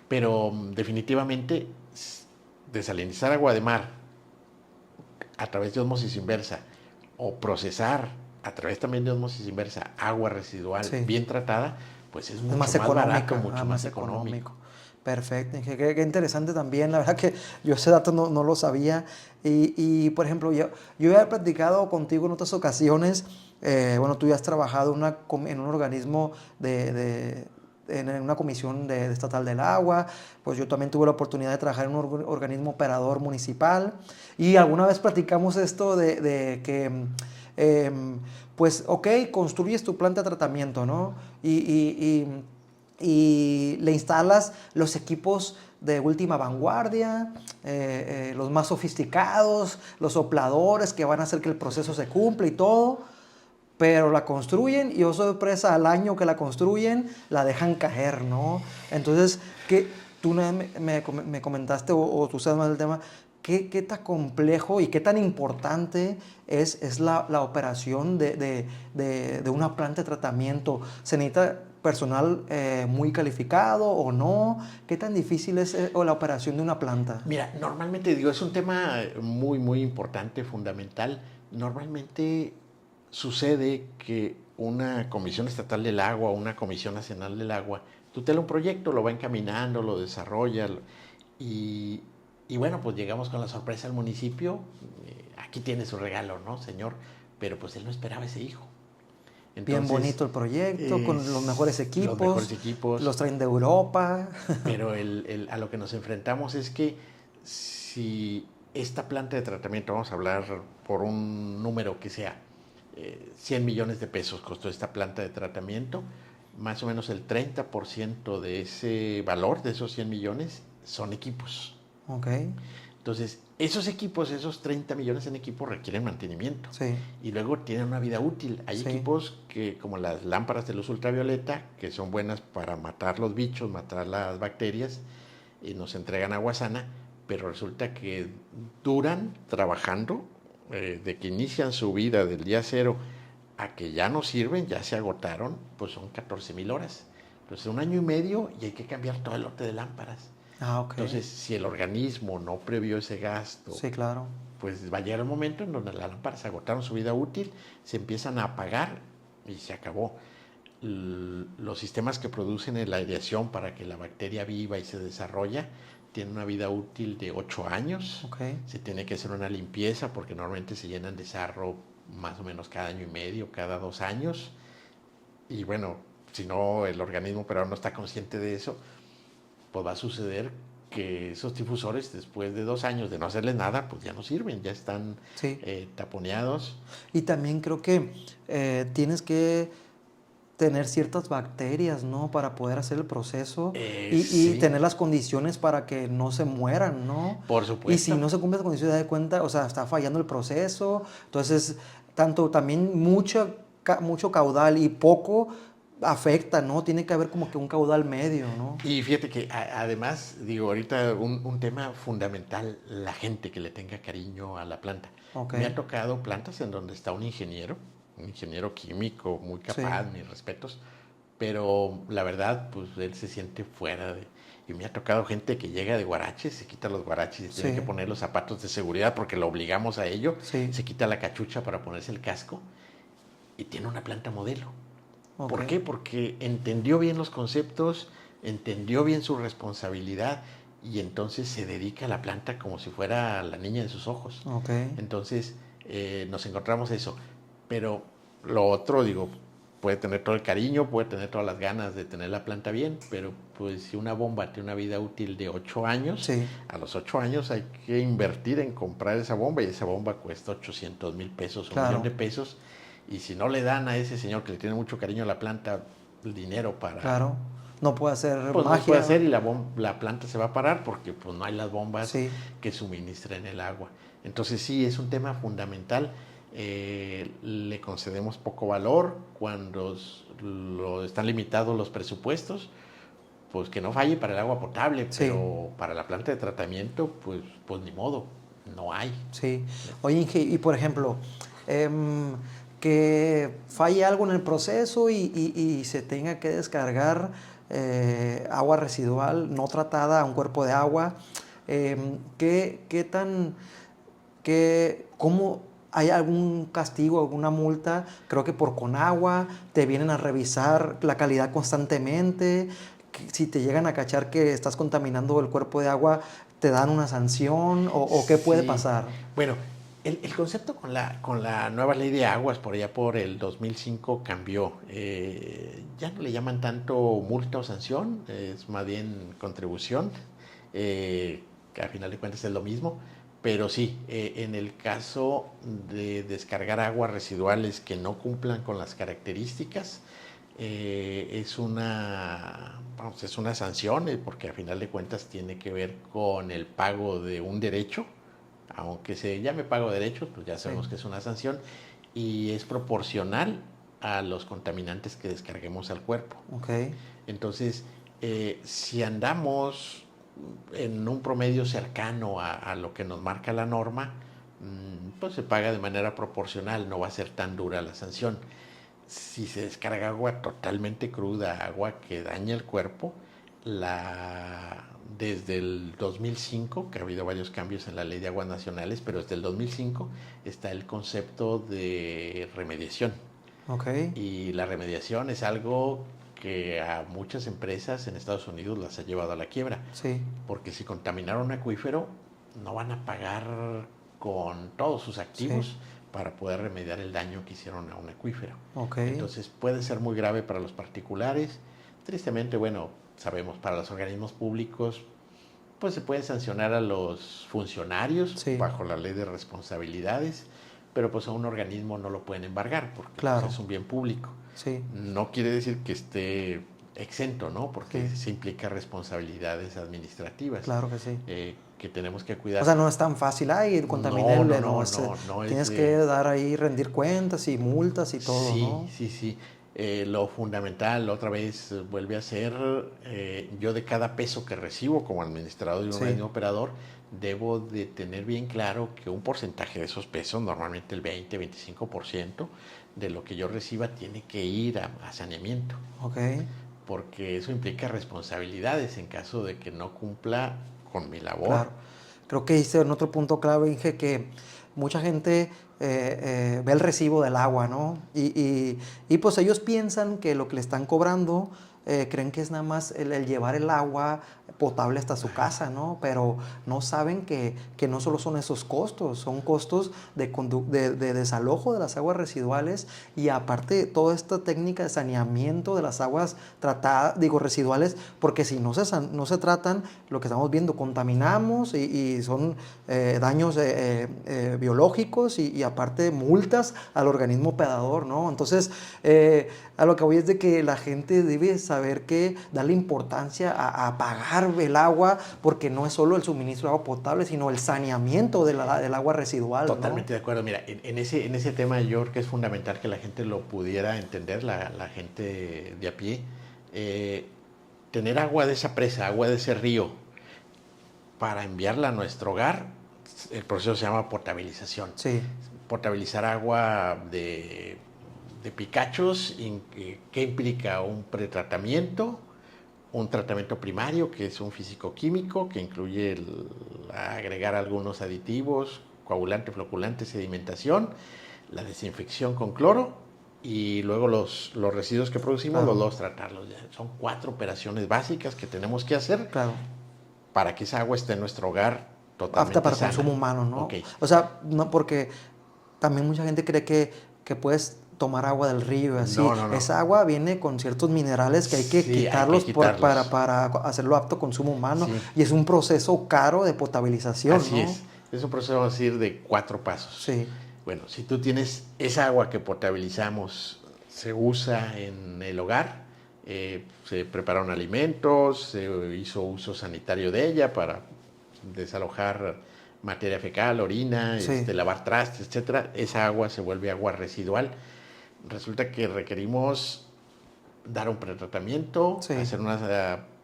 Pero definitivamente desalinizar agua de mar a través de ósmosis inversa o procesar a través también de ósmosis inversa agua residual Sí. bien tratada, pues es mucho Es más más económica. barato, mucho más económico. Perfecto. Qué interesante también. La verdad que yo ese dato no lo sabía. Por ejemplo, yo he platicado contigo en otras ocasiones. Bueno, tú ya has trabajado en un organismo en una comisión estatal del agua. Pues yo también tuve la oportunidad de trabajar en un organismo operador municipal. Y alguna vez platicamos esto de que, pues, ok, construyes tu planta de tratamiento, ¿no? Y le instalas los equipos de última vanguardia, los más sofisticados, los sopladores que van a hacer que el proceso se cumpla y todo, pero la construyen y, oh sorpresa, al año que la construyen, la dejan caer, ¿no? Entonces, que tú me comentaste, o tú sabes más del tema, ¿qué tan complejo y qué tan importante es la operación de una planta de tratamiento? ¿Se necesita personal muy calificado o no? ¿Qué tan difícil es la operación de una planta? Mira, normalmente digo, es un tema muy, muy importante, fundamental. Normalmente sucede que una Comisión Estatal del Agua o una Comisión Nacional del Agua tutela un proyecto, lo va encaminando, lo desarrolla y, y bueno, pues llegamos con la sorpresa al municipio. Aquí tiene su regalo, ¿no, señor? Pero pues él no esperaba ese hijo. Bien Entonces, bonito el proyecto, con los mejores equipos, los traen de Europa. pero a lo que nos enfrentamos es que si esta planta de tratamiento, vamos a hablar por un número que sea, 100 millones de pesos costó esta planta de tratamiento, más o menos el 30% de ese valor, de esos 100 millones, son equipos. Ok. Entonces, esos equipos, esos 30 millones en equipos requieren mantenimiento. Sí. Y luego tienen una vida útil. Hay equipos que, como las lámparas de luz ultravioleta, que son buenas para matar los bichos, matar las bacterias, y nos entregan agua sana, pero resulta que duran trabajando, de que inician su vida del día cero a que ya no sirven, ya se agotaron, pues son 14,000 horas. Entonces, 1 año y medio y hay que cambiar todo el lote de lámparas. Ah, ok. Entonces, si el organismo no previó ese gasto, sí, claro, pues va a llegar el momento en donde las lámparas agotaron su vida útil, se empiezan a apagar y se acabó. Los sistemas que producen la aireación para que la bacteria viva y se desarrolla tienen una vida útil de 8 años. Okay. Se tiene que hacer una limpieza porque normalmente se llenan de sarro más o menos cada año y medio, cada 2 años. Y bueno, si no el organismo pero no está consciente de eso, pues va a suceder que esos difusores, después de 2 años de no hacerles nada, pues ya no sirven, ya están taponeados. Y también creo que tienes que tener ciertas bacterias, ¿no? Para poder hacer el proceso y tener las condiciones para que no se mueran, ¿no? Por supuesto. Y si no se cumplen las condiciones, de cuenta, o sea, está fallando el proceso. Entonces, también mucho caudal y poco afecta, ¿no? Tiene que haber como que un caudal medio, ¿no? Y fíjate que además, digo, ahorita un tema fundamental, la gente que le tenga cariño a la planta. Okay. Me ha tocado plantas en donde está un ingeniero químico muy capaz, mis respetos, pero la verdad, pues él se siente fuera de... Y me ha tocado gente que llega de guaraches, se quita los guaraches y tiene que poner los zapatos de seguridad porque lo obligamos a ello, se quita la cachucha para ponerse el casco y tiene una planta modelo. Okay. ¿Por qué? Porque entendió bien los conceptos, entendió bien su responsabilidad y entonces se dedica a la planta como si fuera la niña de sus ojos. Okay. Entonces nos encontramos eso. Pero lo otro, digo, puede tener todo el cariño, puede tener todas las ganas de tener la planta bien, pero pues si una bomba tiene una vida útil de 8 años, a los 8 años hay que invertir en comprar esa bomba y esa bomba cuesta 800,000 pesos, claro. 1,000,000 de pesos. Y si no le dan a ese señor que le tiene mucho cariño a la planta el dinero para... Claro, no puede hacer pues magia. No puede hacer y la planta se va a parar porque pues no hay las bombas que suministren el agua. Entonces sí, es un tema fundamental. Le concedemos poco valor cuando están limitados los presupuestos, pues que no falle para el agua potable, pero para la planta de tratamiento, pues ni modo, no hay. Sí. Oye, Inge, y por ejemplo, que falle algo en el proceso y se tenga que descargar agua residual no tratada a un cuerpo de agua, ¿cómo hay algún castigo, alguna multa? Creo que por Conagua te vienen a revisar la calidad constantemente. Si te llegan a cachar que estás contaminando el cuerpo de agua, ¿te dan una sanción o qué puede pasar? Bueno, el concepto con la nueva ley de aguas, por allá por el 2005, cambió. Ya no le llaman tanto multa o sanción, es más bien contribución, que a final de cuentas es lo mismo. Pero sí, en el caso de descargar aguas residuales que no cumplan con las características, es una sanción, porque a final de cuentas tiene que ver con el pago de un derecho. Aunque se llame pago de derechos, pues ya sabemos que es una sanción y es proporcional a los contaminantes que descarguemos al cuerpo. Okay. Entonces, si andamos en un promedio cercano a lo que nos marca la norma, pues se paga de manera proporcional, no va a ser tan dura la sanción. Si se descarga agua totalmente cruda, agua que daña el cuerpo, desde el 2005, que ha habido varios cambios en la ley de aguas nacionales, pero desde el 2005 está el concepto de remediación. Okay. Y la remediación es algo que a muchas empresas en Estados Unidos las ha llevado a la quiebra. Sí. Porque si contaminaron un acuífero, no van a pagar con todos sus activos Sí. para poder remediar el daño que hicieron a un acuífero. Okay. Entonces puede ser muy grave para los particulares. Tristemente, bueno, sabemos, para los organismos públicos, pues se puede sancionar a los funcionarios Sí. bajo la ley de responsabilidades, pero pues a un organismo no lo pueden embargar porque Claro. pues, es un bien público. Sí. No quiere decir que esté exento, ¿no? Porque Sí. se implica responsabilidades administrativas. Claro que sí. Que tenemos que cuidar. O sea, no es tan fácil, ay, contaminé No, el... no, No, no, no es tienes de- que dar ahí, rendir cuentas y multas y todo, Sí, ¿no? sí, sí. Lo fundamental, otra vez, vuelve a ser, yo de cada peso que recibo como administrador de un Sí. organismo operador, debo de tener bien claro que un porcentaje de esos pesos, normalmente el 20-25% de lo que yo reciba, tiene que ir a saneamiento, Ok. porque eso implica responsabilidades en caso de que no cumpla con mi labor. Claro. Creo que hice en otro punto clave, Inge, que mucha gente ve el recibo del agua, ¿no? Y pues ellos piensan que lo que le están cobrando, creen que es nada más el llevar el agua potable hasta su casa, ¿no? Pero no saben que no solo son esos costos, son costos de desalojo de las aguas residuales y aparte toda esta técnica de saneamiento de las aguas tratadas, residuales, porque si no se tratan, lo que estamos viendo, contaminamos y son daños biológicos y aparte multas al organismo operador, ¿no? Entonces, a lo que voy es de que la gente debe saber que darle importancia a pagar el agua, porque no es solo el suministro de agua potable, sino el saneamiento del agua residual. Totalmente ¿no? de acuerdo. Mira, en ese tema yo creo que es fundamental que la gente lo pudiera entender, la gente de a pie. Tener agua de esa presa, agua de ese río, para enviarla a nuestro hogar, el proceso se llama potabilización. Sí. Potabilizar agua de picachos, que implica un pretratamiento, un tratamiento primario, que es un físico-químico, que incluye agregar algunos aditivos, coagulante, floculante, sedimentación, la desinfección con cloro y luego los residuos que producimos, Claro. los tratarlos. Son 4 operaciones básicas que tenemos que hacer Claro. para que esa agua esté en nuestro hogar totalmente Apta para sana. consumo humano, ¿no? Okay. O sea, no, porque también mucha gente cree que puedes tomar agua del río y así. No. Esa agua viene con ciertos minerales que hay que quitarlos, para hacerlo apto a consumo humano. Sí. Y es un proceso caro de potabilización, Así ¿no? es un proceso, vamos a decir, de 4 pasos. Sí. Bueno, si tú tienes esa agua que potabilizamos, se usa en el hogar, se prepararon alimentos, se hizo uso sanitario de ella para desalojar materia fecal, orina, Sí. Lavar trastes, etcétera. Esa agua se vuelve agua residual. Resulta que requerimos dar un pretratamiento, Sí. hacer un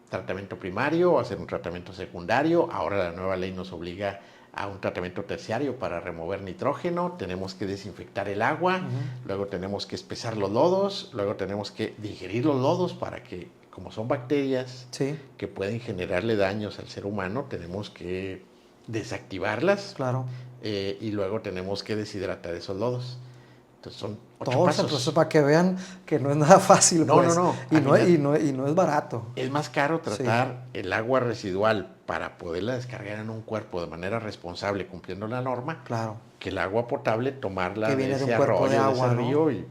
tratamiento primario, hacer un tratamiento secundario. Ahora la nueva ley nos obliga a un tratamiento terciario para remover nitrógeno. Tenemos que desinfectar el agua, luego tenemos que espesar los lodos, luego tenemos que digerir los lodos para que, como son bacterias Sí. que pueden generarle daños al ser humano, tenemos que desactivarlas. Claro. Y luego tenemos que deshidratar esos lodos. Entonces son 8 Todo ese pasos. proceso para que vean que no es nada fácil, No, pues. no. Y no es barato. Es más caro tratar el agua residual para poderla descargar en un cuerpo de manera responsable, cumpliendo la norma, Claro. que el agua potable, tomarla Que viene de de un ese cuerpo arroyo, de agua, de ese ¿no? río. Y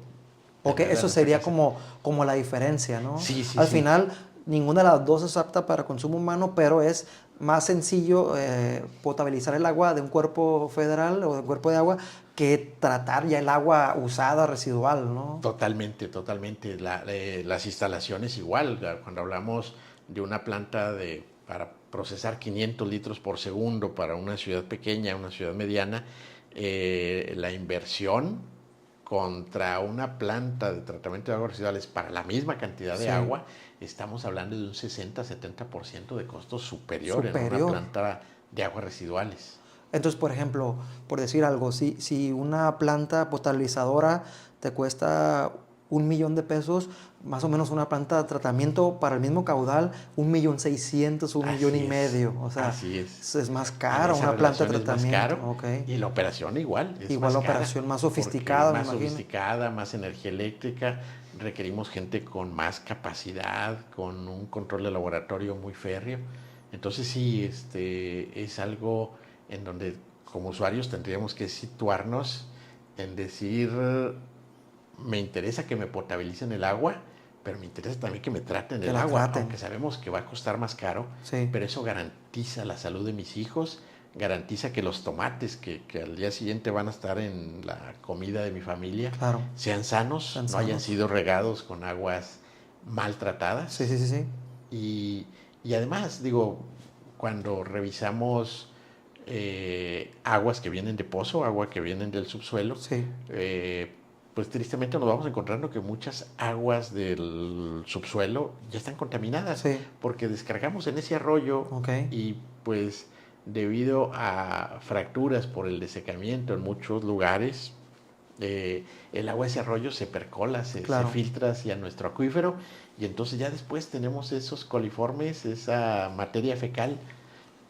Ok, eso sería como la diferencia, ¿no? Sí. Al final, ninguna de las dos es apta para consumo humano, pero es más sencillo potabilizar el agua de un cuerpo federal o de un cuerpo de agua que tratar ya el agua usada residual, ¿no? Totalmente. Las instalaciones igual. Cuando hablamos de una planta para procesar 500 litros por segundo para una ciudad pequeña, una ciudad mediana, la inversión contra una planta de tratamiento de aguas residuales para la misma cantidad de agua, estamos hablando de un 60-70% de costo superior en una planta de aguas residuales. Entonces, por ejemplo, por decir algo, si una planta potabilizadora te cuesta $1,000,000, más o menos una planta de tratamiento para el mismo caudal, 1,600,000, $1,500,000. O sea, así es más caro una planta de tratamiento. Es más caro, y la operación igual. Igual la operación más sofisticada, más sofisticada, más energía eléctrica. Requerimos gente con más capacidad, con un control de laboratorio muy férreo. Entonces sí, es algo en donde como usuarios tendríamos que situarnos en decir, me interesa que me potabilicen el agua, pero me interesa también que me traten el agua, aunque sabemos que va a costar más caro, pero eso garantiza la salud de mis hijos, garantiza que los tomates que al día siguiente van a estar en la comida de mi familia sean sanos, no hayan sido regados con aguas maltratadas. Y además, digo, cuando revisamos aguas que vienen de pozo, agua que vienen del subsuelo, pues tristemente nos vamos encontrando que muchas aguas del subsuelo ya están contaminadas porque descargamos en ese arroyo y pues debido a fracturas por el desecamiento en muchos lugares, el agua de ese arroyo se percola, se filtra hacia nuestro acuífero y entonces ya después tenemos esos coliformes, esa materia fecal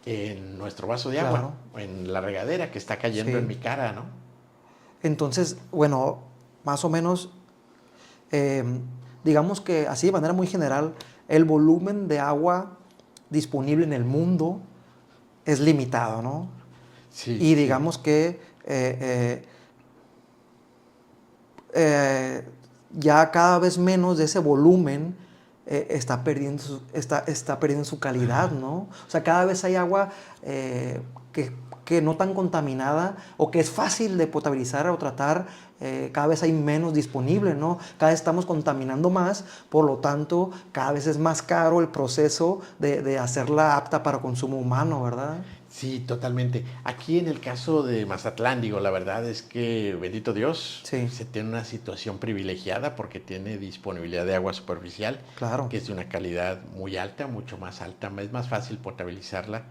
en nuestro vaso de agua, en la regadera que está cayendo en mi cara, ¿no? Entonces, bueno, más o menos, digamos que así de manera muy general, el volumen de agua disponible en el mundo es limitado, ¿no? Y digamos que ya cada vez menos de ese volumen está perdiendo su calidad, ¿no? O sea, cada vez hay agua que no tan contaminada o que es fácil de potabilizar o tratar, cada vez hay menos disponible, ¿no? Cada vez estamos contaminando más, por lo tanto, cada vez es más caro el proceso de hacerla apta para consumo humano, ¿verdad? Sí, totalmente. Aquí en el caso de Mazatlán, digo, la verdad es que, bendito Dios, se tiene una situación privilegiada porque tiene disponibilidad de agua superficial, que es de una calidad muy alta, mucho más alta, es más fácil potabilizarla.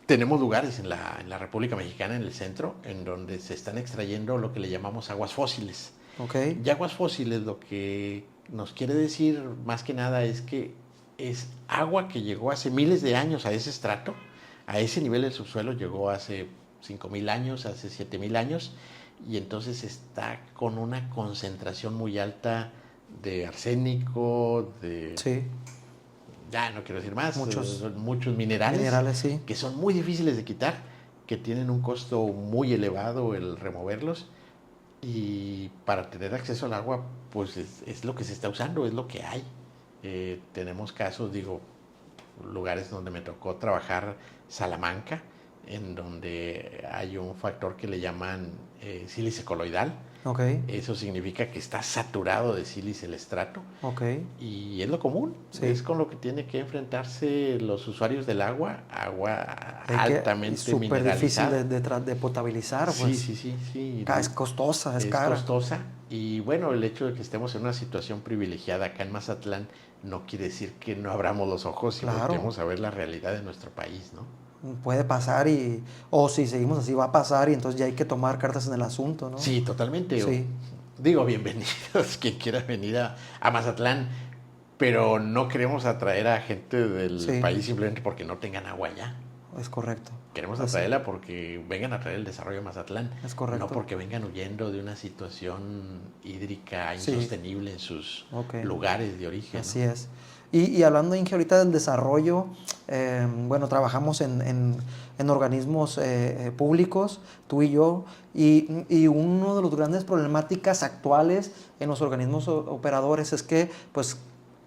Tenemos lugares en la República Mexicana, en el centro, en donde se están extrayendo lo que le llamamos aguas fósiles. Y aguas fósiles lo que nos quiere decir más que nada es que es agua que llegó hace miles de años a ese estrato. A ese nivel del subsuelo llegó hace 5,000 años, hace 7,000 años, y entonces está con una concentración muy alta de arsénico, ya no quiero decir más, muchos minerales que son muy difíciles de quitar, que tienen un costo muy elevado el removerlos, y para tener acceso al agua, pues es lo que se está usando, es lo que hay. Tenemos casos, digo, lugares donde me tocó trabajar, Salamanca, en donde hay un factor que le llaman sílice coloidal. Eso significa que está saturado de sílice el estrato. Y es lo común, es con lo que tienen que enfrentarse los usuarios del agua altamente mineralizada. Es súper difícil de potabilizar. Pues. Sí. Es costosa, es cara. Es costosa. Y bueno, el hecho de que estemos en una situación privilegiada acá en Mazatlán no quiere decir que no abramos los ojos y volteemos a ver la realidad de nuestro país, ¿no? Puede pasar o si seguimos así va a pasar y entonces ya hay que tomar cartas en el asunto, ¿no? Sí, totalmente. Digo, bienvenidos quien quiera venir a Mazatlán, pero no queremos atraer a gente del país simplemente porque no tengan agua allá. Es correcto. Queremos atraerla porque vengan a traer el desarrollo de Mazatlán. Es correcto. No porque vengan huyendo de una situación hídrica insostenible en sus lugares de origen. Así es. Y hablando, Inge, ahorita del desarrollo, bueno, trabajamos en organismos públicos, tú y yo, y uno de los grandes problemáticas actuales en los organismos operadores es que, pues,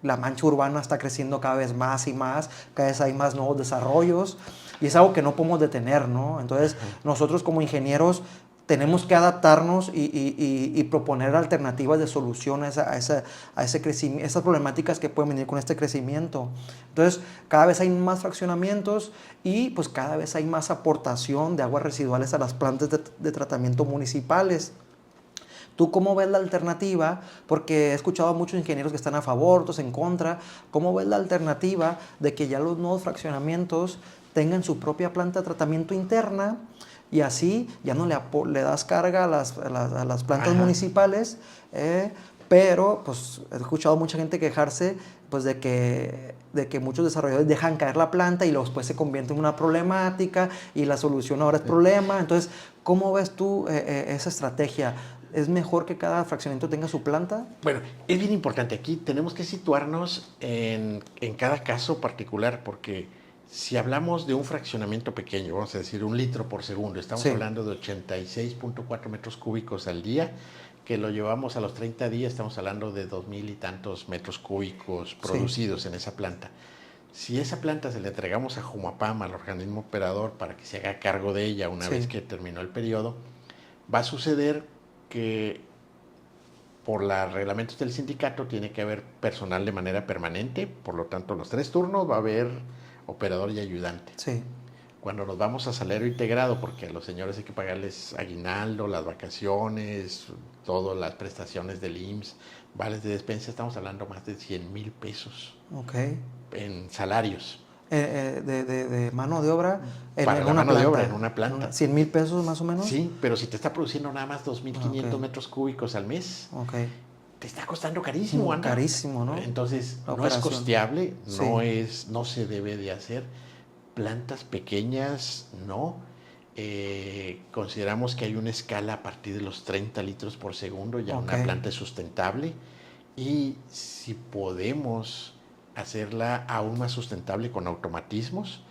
la mancha urbana está creciendo cada vez más y más, cada vez hay más nuevos desarrollos, y es algo que no podemos detener, ¿no? Entonces, nosotros como ingenieros tenemos que adaptarnos y proponer alternativas de solución a ese crecimiento, esas problemáticas que pueden venir con este crecimiento. Entonces, cada vez hay más fraccionamientos y pues cada vez hay más aportación de aguas residuales a las plantas de tratamiento municipales. ¿Tú cómo ves la alternativa? Porque he escuchado a muchos ingenieros que están a favor, otros en contra. ¿Cómo ves la alternativa de que ya los nuevos fraccionamientos tengan su propia planta de tratamiento interna y así ya no le das carga a las plantas municipales? Pero pues he escuchado a mucha gente quejarse pues de que muchos desarrolladores dejan caer la planta y después se convierte en una problemática y la solución ahora es problema. Entonces, ¿cómo ves tú esa estrategia? ¿Es mejor que cada fraccionamiento tenga su planta? Bueno, es bien importante. Aquí tenemos que situarnos en cada caso particular, porque si hablamos de un fraccionamiento pequeño, vamos a decir 1 litro por segundo, estamos hablando de 86.4 metros cúbicos al día, que lo llevamos a los 30 días, estamos hablando de 2,000 y tantos metros cúbicos producidos en esa planta. Si esa planta se la entregamos a Jumapam, al organismo operador, para que se haga cargo de ella una vez que terminó el periodo, va a suceder que por los reglamentos del sindicato tiene que haber personal de manera permanente, por lo tanto los 3 turnos va a haber operador y ayudante. Sí. Cuando nos vamos a salario integrado, porque a los señores hay que pagarles aguinaldo, las vacaciones, todas las prestaciones del IMSS, vales de despensa, estamos hablando más de 100,000 pesos en salarios. De mano de obra para la mano de obra en una planta. 100,000 pesos más o menos. Sí, pero si te está produciendo nada más 2,500 metros cúbicos al mes, te está costando carísimo, Ana. Carísimo, ¿no? Entonces, no es costeable, no se debe de hacer. Plantas pequeñas, no. Consideramos que hay una escala a partir de los 30 litros por segundo, ya una planta es sustentable. Y si podemos hacerla aún más sustentable con automatismos,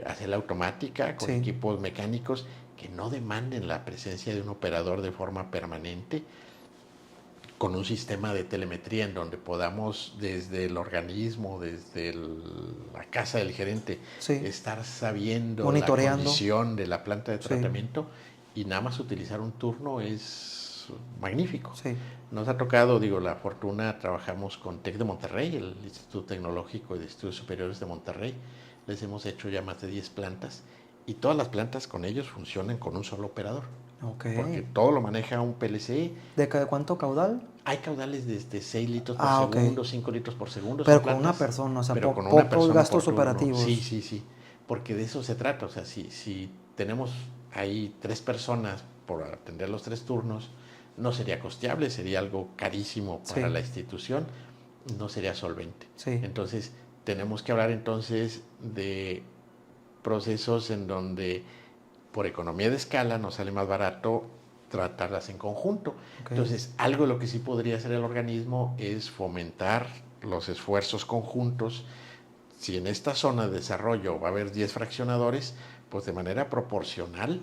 hacerla automática, con equipos mecánicos que no demanden la presencia de un operador de forma permanente, con un sistema de telemetría en donde podamos desde el organismo, desde la casa del gerente, estar sabiendo la condición de la planta de tratamiento y nada más utilizar un turno es magnífico. Nos ha tocado, la fortuna, trabajamos con TEC de Monterrey, el Instituto Tecnológico y de Estudios Superiores de Monterrey. Les hemos hecho ya más de 10 plantas y todas las plantas con ellos funcionan con un solo operador. Porque todo lo maneja un PLC. ¿De cuánto caudal? Hay caudales desde 6 litros por segundo, 5 litros por segundo. Pero con una persona, o sea, pocos gastos operativos. Sí, porque de eso se trata. O sea, si tenemos ahí 3 personas por atender los 3 turnos, no sería costeable, sería algo carísimo para la institución, no sería solvente. Entonces, tenemos que hablar entonces de procesos en donde por economía de escala nos sale más barato tratarlas en conjunto. Entonces, algo de lo que sí podría hacer el organismo es fomentar los esfuerzos conjuntos. Si en esta zona de desarrollo va a haber 10 fraccionadores, pues de manera proporcional,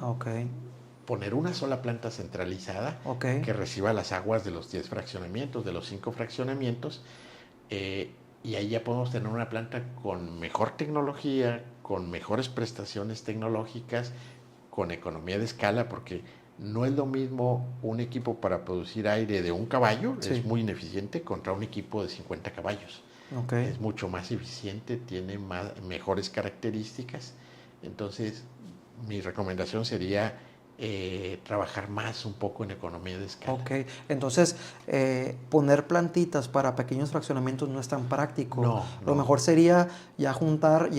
poner una sola planta centralizada que reciba las aguas de los 10 fraccionamientos, de los 5 fraccionamientos, y ahí ya podemos tener una planta con mejor tecnología, con mejores prestaciones tecnológicas, con economía de escala, porque no es lo mismo un equipo para producir aire de 1 caballo, es muy ineficiente, contra un equipo de 50 caballos. Es mucho más eficiente, tiene mejores características. Entonces, mi recomendación sería trabajar más un poco en economía de escala. Entonces, poner plantitas para pequeños fraccionamientos no es tan práctico. Lo mejor sería ya juntar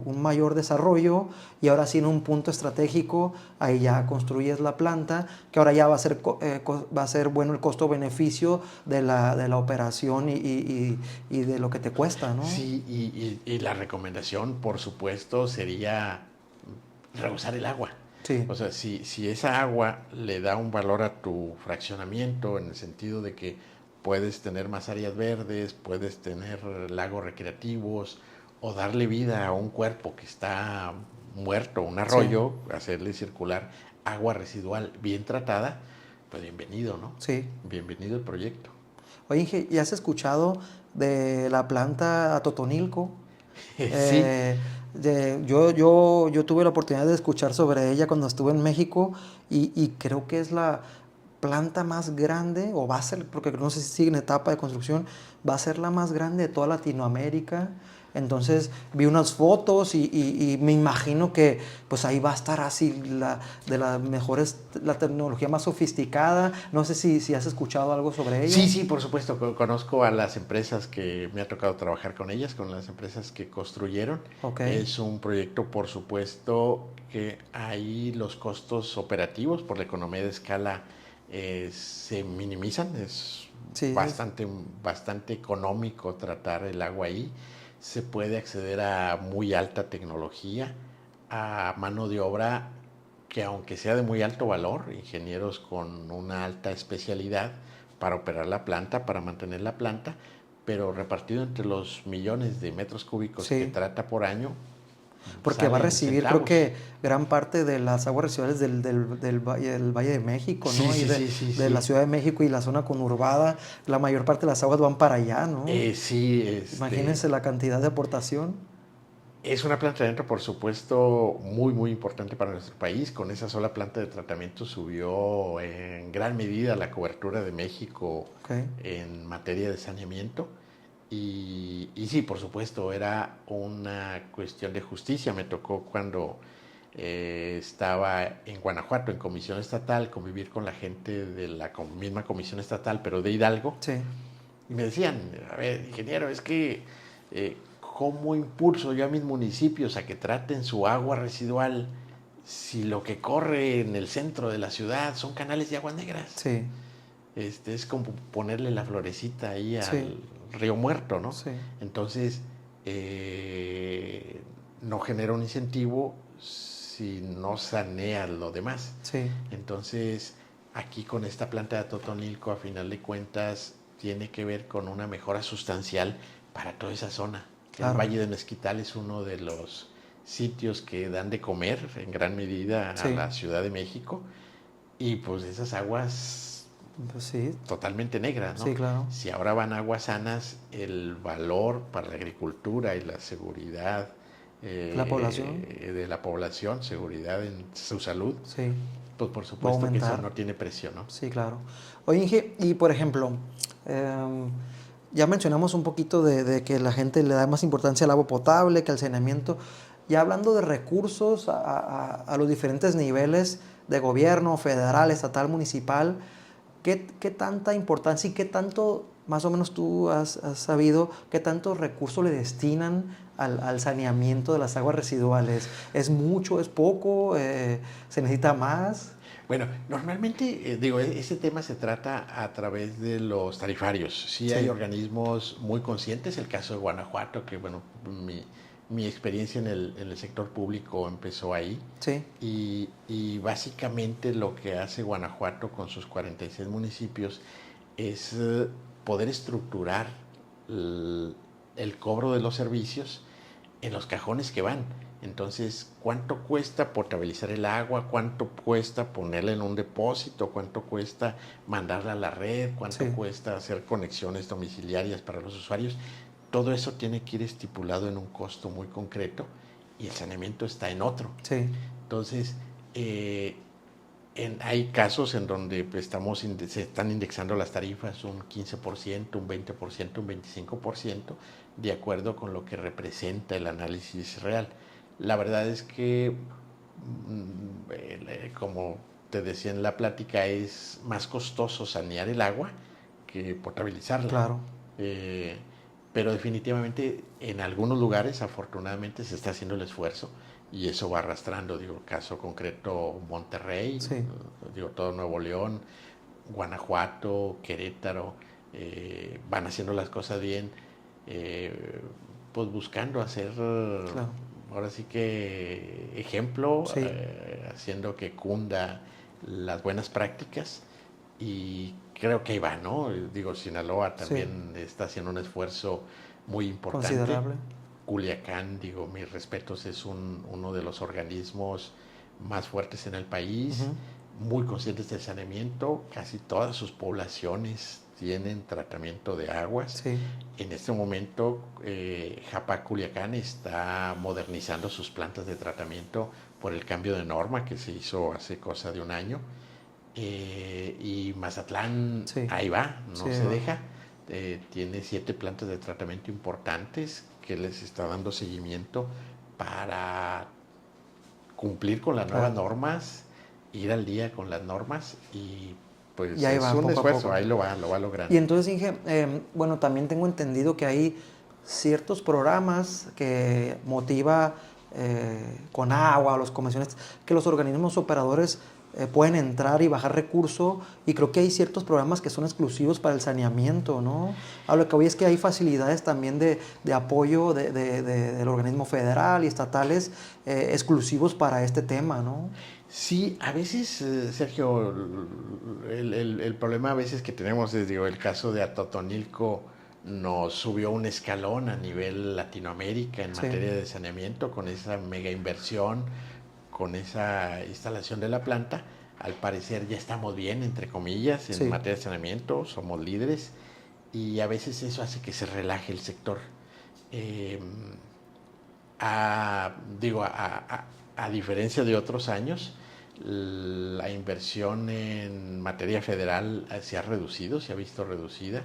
un mayor desarrollo y ahora sí en un punto estratégico, ahí ya construyes la planta, que ahora ya va a ser bueno el costo-beneficio de la operación y de lo que te cuesta, ¿no? Sí, y la recomendación, por supuesto, sería reusar el agua. O sea, si esa agua le da un valor a tu fraccionamiento, en el sentido de que puedes tener más áreas verdes, puedes tener lagos recreativos, o darle vida a un cuerpo que está muerto, un arroyo, hacerle circular agua residual bien tratada, pues bienvenido, ¿no? Bienvenido el proyecto. Oye, Inge, ¿ya has escuchado de la planta Totonilco? Yo tuve la oportunidad de escuchar sobre ella cuando estuve en México y creo que es planta más grande, o va a ser, porque no sé si sigue en etapa de construcción, va a ser la más grande de toda Latinoamérica. Entonces vi unas fotos y me imagino que pues ahí va a estar así de las mejores, la tecnología más sofisticada. No sé si has escuchado algo sobre ella. Sí, sí, por supuesto. Conozco a las empresas que me ha tocado trabajar con ellas, con las empresas que construyeron. Okay. Es un proyecto, por supuesto, que ahí los costos operativos por la economía de escala se minimizan. Es Sí, bastante económico tratar el agua ahí. Se puede acceder a muy alta tecnología, a mano de obra que aunque sea de muy alto valor, ingenieros con una alta especialidad para operar la planta, para mantener la planta, pero repartido entre los millones de metros cúbicos que sí. trata por año, Porque va a salen recibir, creo centavos. que gran parte de las aguas residuales del Valle de México, Sí, ¿no? Y sí, sí, sí, de la sí. Ciudad de México y la zona conurbada, la mayor parte de las aguas van para allá, ¿no? Sí, Imagínense la cantidad de aportación. es una planta de adentro, por supuesto, muy, muy importante para nuestro país. Con esa sola planta de tratamiento subió en gran medida la cobertura de México Okay. en materia de saneamiento. Y sí, por supuesto, era una cuestión de justicia. Me tocó cuando estaba en Guanajuato, en comisión estatal, convivir con la gente de la misma comisión estatal, pero de Hidalgo. Sí, Y me decían, a ver, ingeniero, es que ¿cómo impulso yo a mis municipios a que traten su agua residual si lo que corre en el centro de la ciudad son canales de aguas negras? sí, Es como ponerle la florecita ahí sí, al río muerto, ¿no? sí, Entonces, no genera un incentivo si no sanea lo demás. sí, Entonces, aquí con esta planta de Totonilco, a final de cuentas, tiene que ver con una mejora sustancial para toda esa zona. El claro. Valle de Mezquital es uno de los sitios que dan de comer en gran medida a Sí, la Ciudad de México y pues esas aguas pues sí, totalmente negras, ¿no? sí, claro. Si ahora van aguas sanas, el valor para la agricultura y la seguridad La población, de la población, seguridad en su salud, sí, pues por va a supuesto que eso aumentar. no tiene precio, ¿no? Sí, claro. Oye, Inge, y por ejemplo, em, ya mencionamos un poquito de que la gente le da más importancia al agua potable que al saneamiento. Ya hablando de recursos a los diferentes niveles de gobierno, federal, estatal, municipal, ¿qué tanta importancia y qué tanto, más o menos tú has sabido, qué tantos recursos le destinan al saneamiento de las aguas residuales? ¿Es mucho, es poco? ¿Se necesita más? Bueno, normalmente, digo, ese tema se trata a través de los tarifarios. Sí hay Sí, organismos muy conscientes, el caso de Guanajuato, que bueno, mi experiencia en el sector público empezó ahí. sí, Y básicamente lo que hace Guanajuato con sus 46 municipios es poder estructurar el cobro de los servicios en los cajones que van. Entonces, ¿cuánto cuesta potabilizar el agua? ¿Cuánto cuesta ponerla en un depósito? ¿Cuánto cuesta mandarla a la red? ¿Cuánto sí, cuesta hacer conexiones domiciliarias para los usuarios? Todo eso tiene que ir estipulado en un costo muy concreto y el saneamiento está en otro. sí, Entonces, hay casos en donde pues, se están indexando las tarifas un 15%, un 20%, un 25%, de acuerdo con lo que representa el análisis real. La verdad es que, como te decía en la plática, es más costoso sanear el agua que potabilizarla. claro. Eh, pero definitivamente en algunos lugares, afortunadamente, se está haciendo el esfuerzo y eso va arrastrando, digo, caso concreto Monterrey, Sí, digo, todo Nuevo León, Guanajuato, Querétaro, van haciendo las cosas bien, pues buscando hacer, claro. ahora sí que ejemplo, Sí, haciendo que cunda las buenas prácticas y creo que ahí va, ¿no? Digo, Sinaloa sí, también está haciendo un esfuerzo muy importante. considerable. Culiacán, digo, mis respetos, es uno de los organismos más fuertes en el país, Ujú. muy conscientes del saneamiento, casi todas sus poblaciones tienen tratamiento de aguas. Sí, En este momento, Japa Culiacán está modernizando sus plantas de tratamiento por el cambio de norma que se hizo hace cosa de un año Y Mazatlán, Sí. ahí va, no Sí, se va. deja. Tiene 7 plantas de tratamiento importantes que les está dando seguimiento para cumplir con las nuevas Claro. normas, ir al día con las normas y Y pues ahí es va, un poco a esfuerzo, poco. ahí lo va logrando. Y entonces, Inge, bueno, también tengo entendido que hay ciertos programas que motiva con agua, los comisiones, que los organismos operadores pueden entrar y bajar recurso, y creo que hay ciertos programas que son exclusivos para el saneamiento, ¿no? A lo que voy es que hay facilidades también de apoyo del organismo federal y estatales exclusivos para este tema, ¿no? Sí, a veces, Sergio, el problema a veces que tenemos es, digo, el caso de Atotonilco nos subió un escalón a nivel Latinoamérica en Sí, materia de saneamiento con esa mega inversión, con esa instalación de la planta. Al parecer ya estamos bien, entre comillas, en sí, materia de saneamiento, somos líderes y a veces eso hace que se relaje el sector. Eh, Digo, a diferencia de otros años, la inversión en materia federal se ha reducido, se ha visto reducida.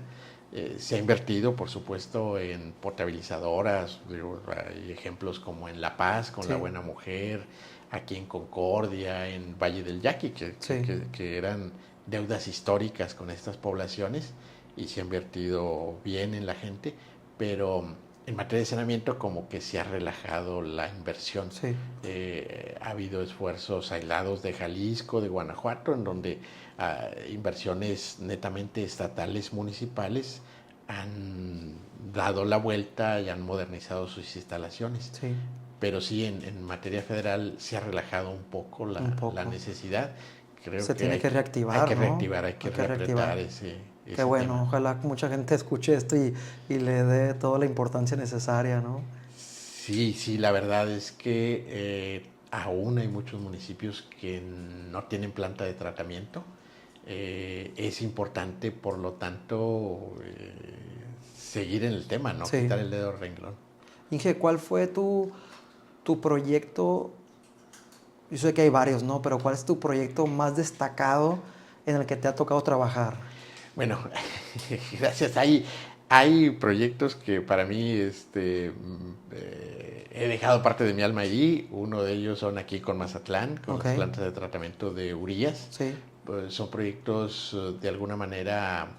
Se ha invertido, por supuesto, en potabilizadoras. Digo, hay ejemplos como en La Paz, con La sí, Buena Mujer, aquí en Concordia, en Valle del Yaqui, sí. que eran deudas históricas con estas poblaciones y se ha invertido bien en la gente, pero en materia de saneamiento como que se ha relajado la inversión. Sí. Ha habido esfuerzos aislados de Jalisco, de Guanajuato, en donde inversiones netamente estatales, municipales, han dado la vuelta y han modernizado sus instalaciones. Sí, Pero sí, en materia federal se ha relajado un poco un poco. la necesidad. Creo Se que tiene que hay reactivar, que ¿no? reactivar, hay que Hay que reactivar. reapretar Qué ese bueno, tema. ojalá mucha gente escuche esto y le dé toda la importancia necesaria, ¿no? Sí, sí, la verdad es que aún hay muchos municipios que no tienen planta de tratamiento. Es importante, por lo tanto, seguir en el tema, no Sí. quitar el dedo del renglón. Inge, ¿cuál fue tu proyecto? Yo sé que hay varios, ¿no? Pero ¿cuál es tu proyecto más destacado en el que te ha tocado trabajar? Bueno, gracias. Hay proyectos que para mí he dejado parte de mi alma allí. Uno de ellos son aquí con Mazatlán, con Ok, las plantas de tratamiento de Urías. sí, Pues son proyectos de alguna manera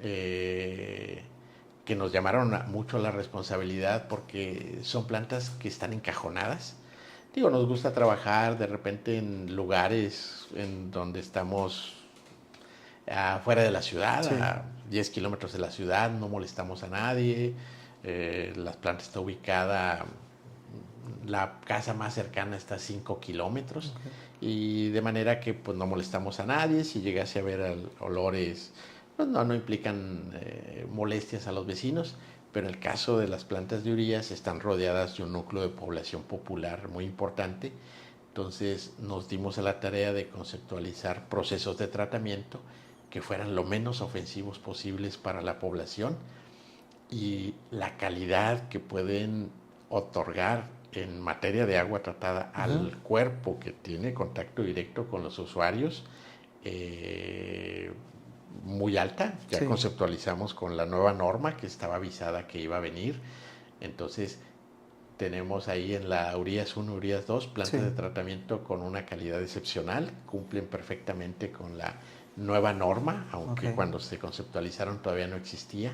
que nos llamaron mucho a la responsabilidad porque son plantas que están encajonadas. Digo, nos gusta trabajar de repente en lugares en donde estamos fuera de la ciudad, sí, a 10 kilómetros de la ciudad, no molestamos a nadie. La planta está ubicada, la casa más cercana está a 5 kilómetros ok, y de manera que pues no molestamos a nadie. Si llegase a haber olores, pues no implican molestias a los vecinos, pero en el caso de las plantas de Urías están rodeadas de un núcleo de población popular muy importante. Entonces nos dimos a la tarea de conceptualizar procesos de tratamiento que fueran lo menos ofensivos posibles para la población y la calidad que pueden otorgar en materia de agua tratada al cuerpo que tiene contacto directo con los usuarios muy alta. Ya sí, conceptualizamos con la nueva norma que estaba avisada que iba a venir. Entonces tenemos ahí en la Urías 1, Urías 2, plantas sí. de tratamiento con una calidad excepcional, cumplen perfectamente con la nueva norma, aunque Ok. cuando se conceptualizaron todavía no existía.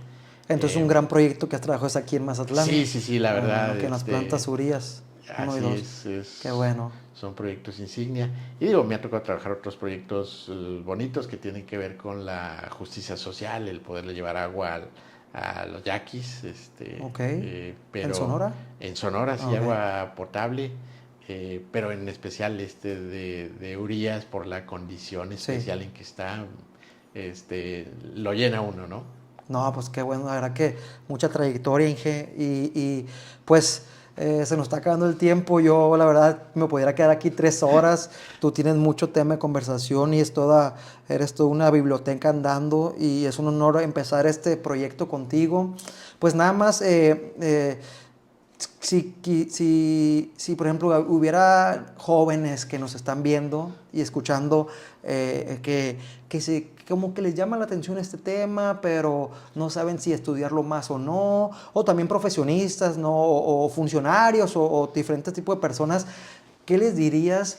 Entonces un gran proyecto que has trabajado es aquí en Mazatlán. Sí, sí, sí, la Muy bueno, verdad, que en las plantas Urías 1 y así 2. Qué bueno. son proyectos insignia. Y digo, me ha tocado trabajar otros proyectos bonitos que tienen que ver con la justicia social, el poderle llevar agua a los yaquis, Ok. ¿En pero Sonora? en Sonora sí Ok. agua potable, pero en especial de Urías por la condición Sí. especial en que está, lo llena uno, ¿no? No, pues qué bueno, la verdad que mucha trayectoria, Inge, y pues se nos está acabando el tiempo. Yo la verdad me pudiera quedar aquí 3 horas. Tú tienes mucho tema de conversación y eres toda una biblioteca andando, y es un honor empezar este proyecto contigo. Pues nada más Si, por ejemplo, hubiera jóvenes que nos están viendo y escuchando como que les llama la atención este tema, pero no saben si estudiarlo más o no, o también profesionistas, ¿no? O funcionarios o diferentes tipos de personas, ¿qué les dirías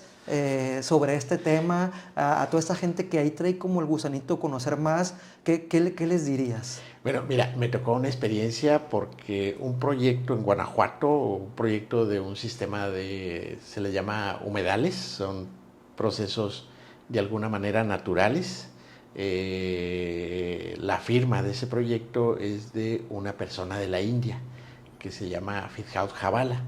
sobre este tema a toda esta gente que ahí trae como el gusanito conocer más? ¿Qué les dirías? Bueno, mira, me tocó una experiencia porque un proyecto en Guanajuato, un proyecto de un sistema se le llama humedales, son procesos de alguna manera naturales. La firma de ese proyecto es de una persona de la India que se llama Fithouse Jhabala.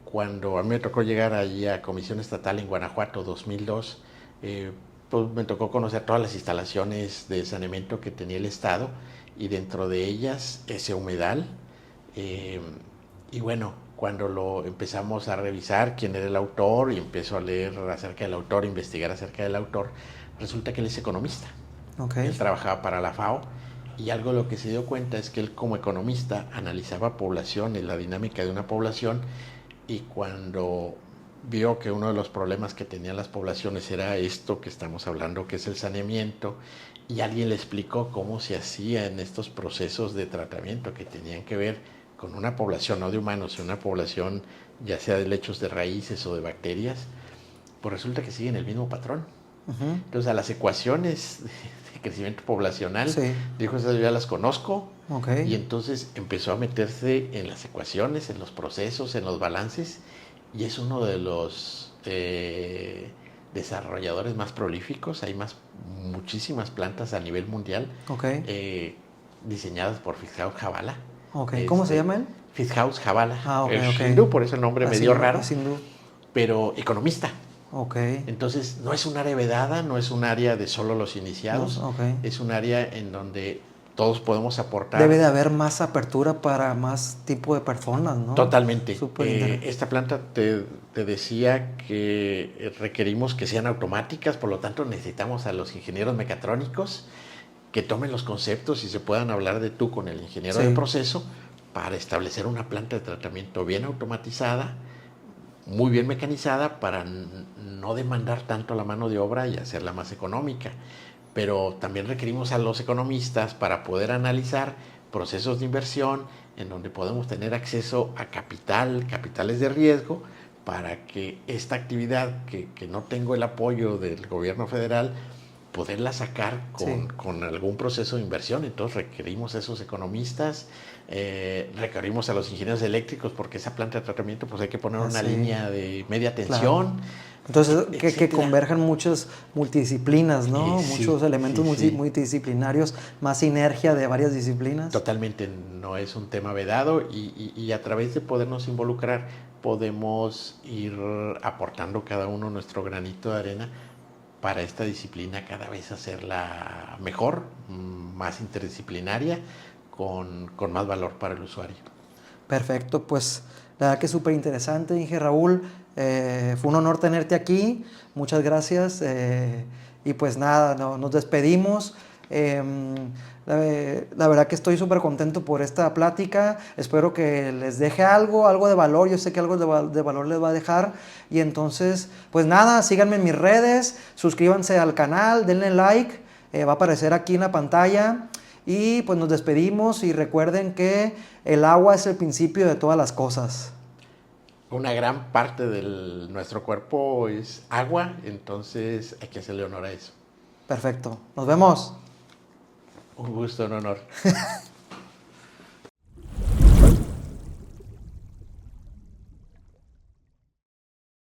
Cuando a mí me tocó llegar allí a Comisión Estatal en Guanajuato 2002, pues me tocó conocer todas las instalaciones de saneamiento que tenía el Estado y dentro de ellas ese humedal. Y bueno, cuando lo empezamos a revisar quién era el autor y empezó a leer acerca del autor, investigar acerca del autor, resulta que él es economista. Okay. Él trabajaba para la FAO y algo de lo que se dio cuenta es que él como economista analizaba poblaciones, la dinámica de una población, y cuando vio que uno de los problemas que tenían las poblaciones era esto que estamos hablando, que es el saneamiento, y alguien le explicó cómo se hacía en estos procesos de tratamiento que tenían que ver con una población, no de humanos, sino una población ya sea de lechos de raíces o de bacterias, pues resulta que siguen el mismo patrón. Uh-huh. Entonces a las ecuaciones de crecimiento poblacional, sí, dijo, esas yo ya las conozco, okay, y entonces empezó a meterse en las ecuaciones, en los procesos, en los balances, y es uno de los desarrolladores más prolíficos. Hay muchísimas plantas a nivel mundial, okay, diseñadas por Fithouse Jhabala. Okay. ¿Cómo se llama él? Fithouse Jhabala. Okay, es hindú, por eso el nombre medio raro, hindú, pero economista. Okay. Entonces no es un área vedada, no es un área de solo los iniciados, okay, es un área en donde todos podemos aportar. Debe de haber más apertura para más tipo de personas, ¿no? Totalmente. Esta planta te decía que requerimos que sean automáticas, por lo tanto necesitamos a los ingenieros mecatrónicos que tomen los conceptos y se puedan hablar de tú con el ingeniero, sí, de proceso para establecer una planta de tratamiento bien automatizada, muy bien mecanizada, para no demandar tanto la mano de obra y hacerla más económica. Pero también requerimos a los economistas para poder analizar procesos de inversión en donde podemos tener acceso a capitales de riesgo, para que esta actividad que no tengo el apoyo del gobierno federal, poderla sacar con algún proceso de inversión. Entonces requerimos a esos economistas, requerimos a los ingenieros eléctricos, porque esa planta de tratamiento pues hay que poner una línea de media tensión. Claro. Entonces que converjan muchas multidisciplinas, ¿no? Muchos elementos multidisciplinarios, más sinergia de varias disciplinas. Totalmente, no es un tema vedado, y a través de podernos involucrar podemos ir aportando cada uno nuestro granito de arena para esta disciplina cada vez hacerla mejor, más interdisciplinaria, con más valor para el usuario. Perfecto, pues la verdad que es súper interesante, Inge Raúl. Fue un honor tenerte aquí, muchas gracias. Y pues nada, nos despedimos. La verdad que estoy súper contento por esta plática. Espero que les deje algo de valor. Yo sé que algo de valor les va a dejar. Y entonces, pues nada, síganme en mis redes, suscríbanse al canal, denle like, va a aparecer aquí en la pantalla. Y pues nos despedimos, y recuerden que el agua es el principio de todas las cosas. Una gran parte de nuestro cuerpo es agua, entonces hay que hacerle honor a eso. Perfecto, nos vemos. Un gusto, un honor.